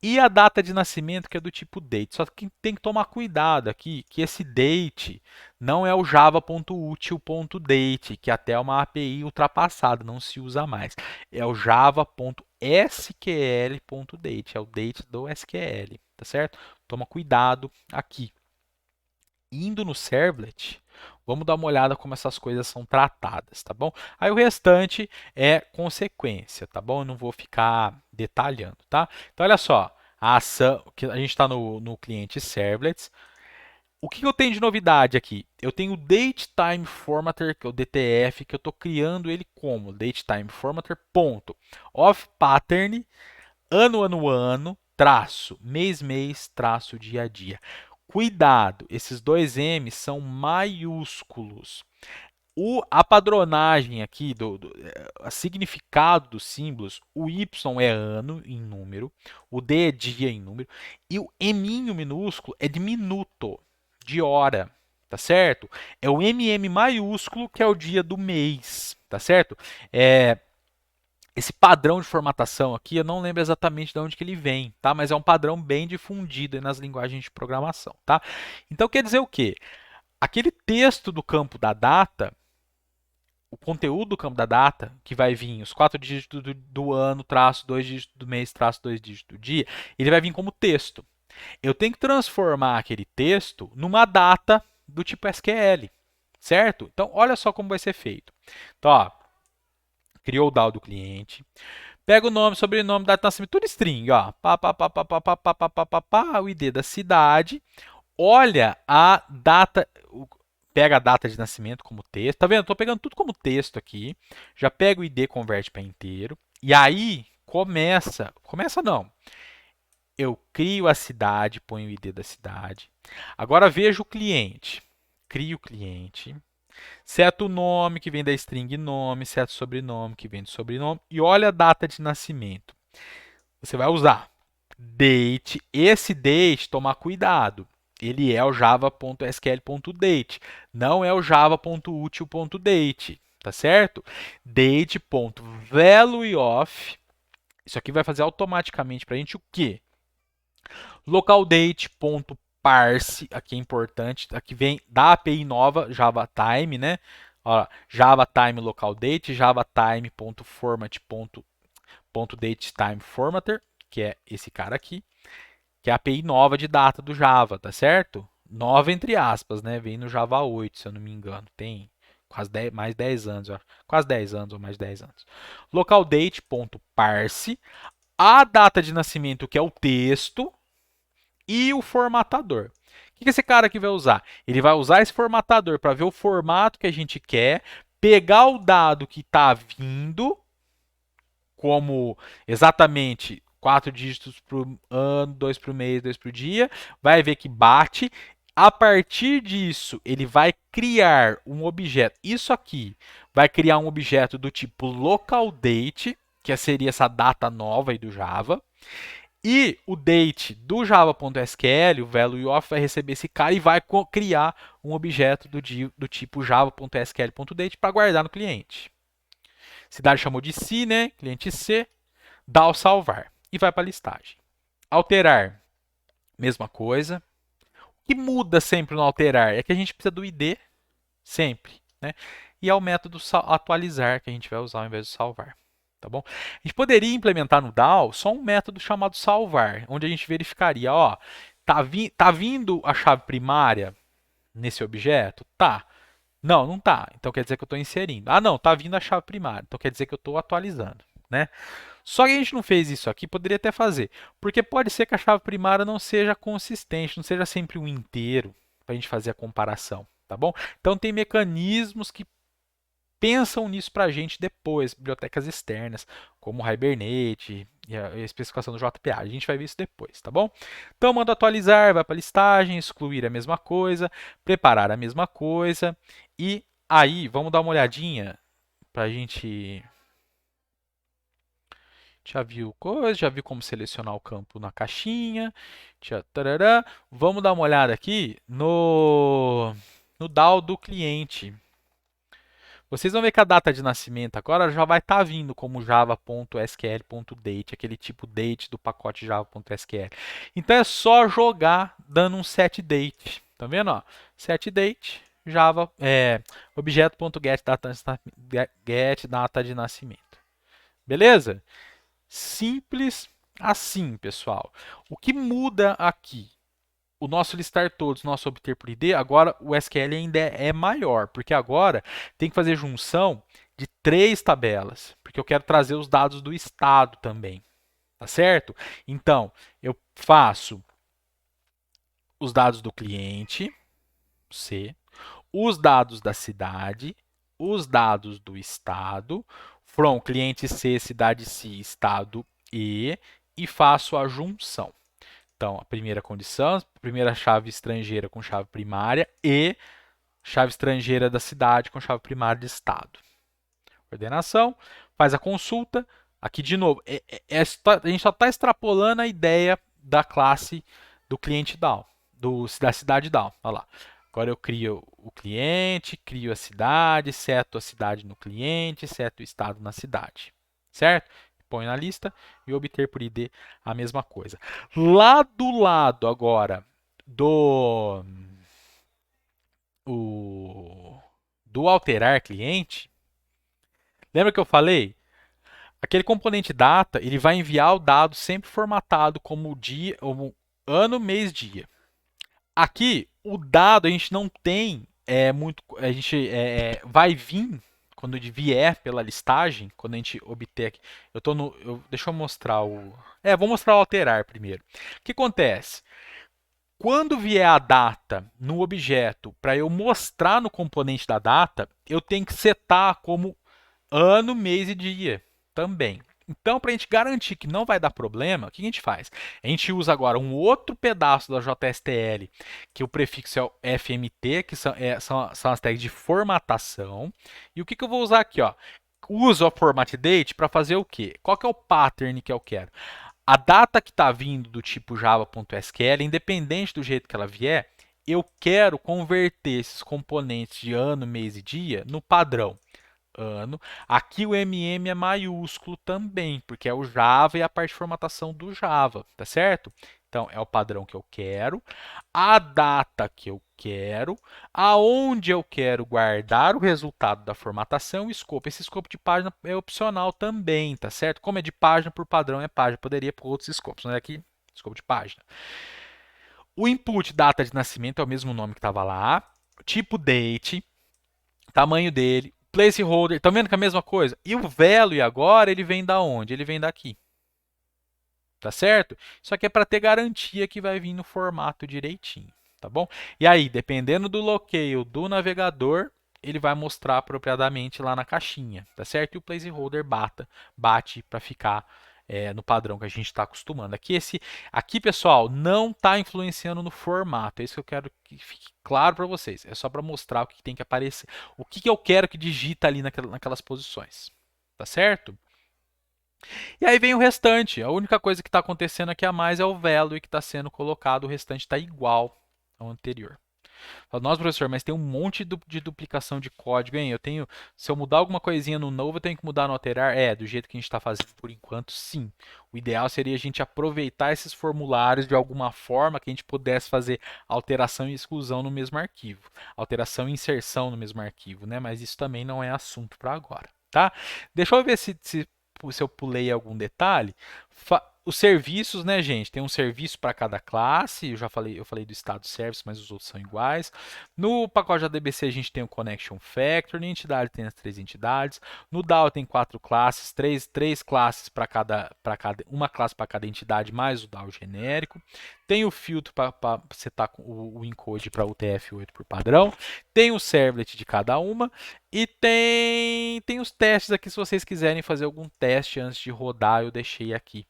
A: e a data de nascimento, que é do tipo date. Só que tem que tomar cuidado aqui, que esse date não é o java.util.date, que até é uma API ultrapassada, não se usa mais. É o java.sql.date, é o date do SQL, tá certo? Toma cuidado aqui. Indo no servlet, vamos dar uma olhada como essas coisas são tratadas, tá bom? Aí o restante é consequência, tá bom? Eu não vou ficar detalhando, tá? Então, olha só, a ação, que a gente está no cliente servlets. O que eu tenho de novidade aqui? Eu tenho o datetime formatter, que é o DTF, que eu estou criando ele como datetime formatter, ponto, of pattern, ano, traço, mês, traço, dia. Cuidado, esses dois M são maiúsculos. A padronagem aqui, o significado dos símbolos, o Y é ano em número, o D é dia em número, e o M minúsculo é de minuto, de hora, tá certo? É o MM maiúsculo que é o dia do mês, tá certo? Esse padrão de formatação aqui, eu não lembro exatamente de onde que ele vem, tá? Mas é um padrão bem difundido nas linguagens de programação, tá? Então quer dizer o quê? Aquele texto do campo da data, o conteúdo do campo da data, que vai vir os 4 dígitos do ano, traço 2 dígitos do mês, traço 2 dígitos do dia, ele vai vir como texto. Eu tenho que transformar aquele texto numa data do tipo SQL, certo? Então, olha só como vai ser feito. Então, ó, criou o DAO do cliente, pega o nome, sobrenome, data de nascimento, tudo string, ó. O ID da cidade. Olha a data, pega a data de nascimento como texto. Tá vendo? Estou pegando tudo como texto aqui. Já pega o ID, converte para inteiro. E aí começa não. Eu crio a cidade, ponho o ID da cidade. Agora vejo o cliente. Crio o cliente. Seto o nome que vem da string nome, seto o sobrenome que vem do sobrenome e olha a data de nascimento. Você vai usar date. Esse date, tomar cuidado. Ele é o java.sql.date, não é o java.util.date, tá certo? Date.valueOf. Isso aqui vai fazer automaticamente para a gente o quê? Localdate.parse, aqui é importante, aqui vem da API nova, JavaTime, né? Ó, JavaTime localdate, JavaTime.format.datetimeFormatter, que é esse cara aqui, que é a API nova de data do Java, tá certo? Nova entre aspas, né? Vem no Java 8, se eu não me engano. Tem quase 10, mais 10 anos, eu acho. Quase 10 anos ou mais 10 anos. Localdate.parse, a data de nascimento, que é o texto, e o formatador. O que esse cara aqui vai usar? Ele vai usar esse formatador para ver o formato que a gente quer, pegar o dado que está vindo, como exatamente 4 dígitos para o ano, 2 para o mês, 2 para o dia, vai ver que bate. A partir disso, ele vai criar um objeto. Isso aqui vai criar um objeto do tipo localDate, que seria essa data nova aí do Java. E o date do java.sql, o value of, vai receber esse cara e vai criar um objeto do tipo java.sql.date para guardar no cliente. Cidade chamou de C, né? Cliente C, dá o salvar e vai para a listagem. Alterar, mesma coisa. O que muda sempre no alterar é que a gente precisa do ID, sempre, né? E é o método atualizar que a gente vai usar ao invés de salvar. Tá bom? A gente poderia implementar no DAO só um método chamado salvar, onde a gente verificaria, ó, tá vindo a chave primária nesse objeto? Tá. Não, não tá. Então quer dizer que eu estou inserindo. Ah, não, tá vindo a chave primária. Então quer dizer que eu estou atualizando, né? Só que a gente não fez isso aqui, poderia até fazer, porque pode ser que a chave primária não seja consistente, não seja sempre um inteiro para a gente fazer a comparação, tá bom? Então tem mecanismos que pensam nisso para a gente depois, bibliotecas externas, como o Hibernate e a especificação do JPA. A gente vai ver isso depois, tá bom? Então, manda atualizar, vai para a listagem, excluir a mesma coisa, preparar a mesma coisa. E aí, vamos dar uma olhadinha para a gente. Já viu coisa, já viu como selecionar o campo na caixinha. Tarará. Vamos dar uma olhada aqui no DAO do cliente. Vocês vão ver que a data de nascimento agora já vai estar vindo como java.sql.date, aquele tipo date do pacote java.sql. Então é só jogar dando um setDate. Tá vendo? Ó? SetDate, java, objeto.get data de nascimento. Beleza? Simples assim, pessoal. O que muda aqui? O nosso listar todos, nosso obter por ID, agora o SQL ainda é maior, porque agora tem que fazer junção de 3 tabelas, porque eu quero trazer os dados do estado também, tá certo? Então, eu faço os dados do cliente, C, os dados da cidade, os dados do estado, from cliente C, cidade C, estado e faço a junção. Então, a primeira condição, a primeira chave estrangeira com chave primária e chave estrangeira da cidade com chave primária de estado. Ordenação, faz a consulta. Aqui, de novo, a gente só está extrapolando a ideia da classe do cliente DAO, da cidade DAO. Olha lá. Agora eu crio o cliente, crio a cidade, seto a cidade no cliente, seto o estado na cidade. Certo? Põe na lista e obter por ID a mesma coisa. Lá do lado agora o, do alterar cliente, lembra que eu falei? Aquele componente data, ele vai enviar o dado sempre formatado como dia, como ano, mês, dia. Aqui, o dado a gente não tem muito, a gente vai vir quando ele vier pela listagem, quando a gente obter aqui. Eu tô no, deixa eu mostrar vou mostrar o alterar primeiro. O que acontece? Quando vier a data no objeto para eu mostrar no componente da data, eu tenho que setar como ano, mês e dia também. Então, para a gente garantir que não vai dar problema, o que a gente faz? A gente usa agora um outro pedaço da JSTL, que o prefixo é o FMT, que são as tags de formatação. E o que eu vou usar aqui? Ó? Uso a format date para fazer o quê? Qual que é o pattern que eu quero? A data que está vindo do tipo java.sql, independente do jeito que ela vier, eu quero converter esses componentes de ano, mês e dia no padrão ano. Aqui o MM é maiúsculo também, porque é o Java e a parte de formatação do Java, tá certo? Então, é o padrão que eu quero, a data que eu quero, aonde eu quero guardar o resultado da formatação e o escopo. Esse escopo de página é opcional também, tá certo? Como é de página, por padrão é página. Poderia por outros escopos, mas aqui, escopo de página. O input data de nascimento é o mesmo nome que estava lá. Tipo date, tamanho dele, placeholder, tá vendo que é a mesma coisa? E o value agora, ele vem da onde? Ele vem daqui. Tá certo? Isso aqui é para ter garantia que vai vir no formato direitinho, tá bom? E aí, dependendo do locale do navegador, ele vai mostrar apropriadamente lá na caixinha, tá certo? E o placeholder bate para ficar no padrão que a gente está acostumando. Aqui, pessoal, não está influenciando no formato. É isso que eu quero que fique claro para vocês. É só para mostrar o que tem que aparecer, o que eu quero que digita ali naquelas posições, tá certo? E aí vem o restante. A única coisa que está acontecendo aqui a mais é o value que está sendo colocado, o restante está igual ao anterior. Fala, nossa, professor, mas tem um monte de duplicação de código, hein? Se eu mudar alguma coisinha no novo, eu tenho que mudar no alterar? É, do jeito que a gente está fazendo por enquanto, sim. O ideal seria a gente aproveitar esses formulários de alguma forma que a gente pudesse fazer alteração e exclusão no mesmo arquivo. Alteração e inserção no mesmo arquivo, né? Mas isso também não é assunto para agora, tá? Deixa eu ver se eu pulei algum detalhe. Os serviços, né, gente? Tem um serviço para cada classe. Eu falei do estado service, mas os outros são iguais. No pacote ADBC a gente tem o Connection Factor. Na entidade tem as 3 entidades. No DAO tem 4 classes, três classes uma classe para cada entidade, mais o DAO genérico. Tem o filtro para setar o encode para UTF-8 por padrão. Tem o servlet de cada uma. E tem os testes aqui, se vocês quiserem fazer algum teste antes de rodar, eu deixei aqui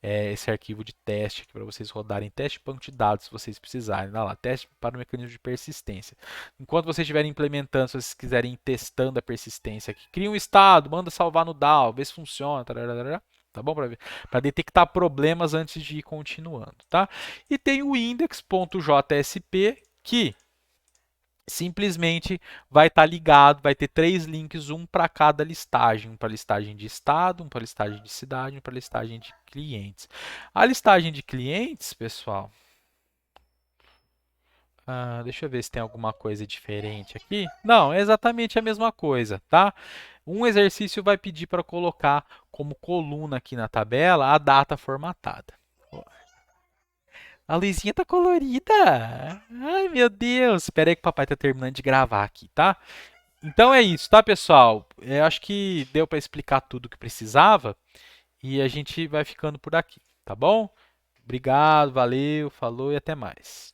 A: esse arquivo de teste para vocês rodarem teste de banco de dados se vocês precisarem. Olha lá, teste para o mecanismo de persistência. Enquanto vocês estiverem implementando, se vocês quiserem ir testando a persistência aqui, cria um estado, manda salvar no DAO, vê se funciona, tararara, tá bom? Para detectar problemas antes de ir continuando, tá? E tem o index.jsp que simplesmente vai estar ligado, vai ter 3 links, um para cada listagem, um para listagem de estado, um para listagem de cidade, um para listagem de clientes. A listagem de clientes, pessoal, deixa eu ver se tem alguma coisa diferente aqui. Não, é exatamente a mesma coisa, tá? Um exercício vai pedir para colocar como coluna aqui na tabela a data formatada. A luzinha tá colorida. Ai, meu Deus. Espera aí que o papai tá terminando de gravar aqui, tá? Então é isso, tá, pessoal? Eu acho que deu para explicar tudo o que precisava e a gente vai ficando por aqui, tá bom? Obrigado, valeu, falou e até mais.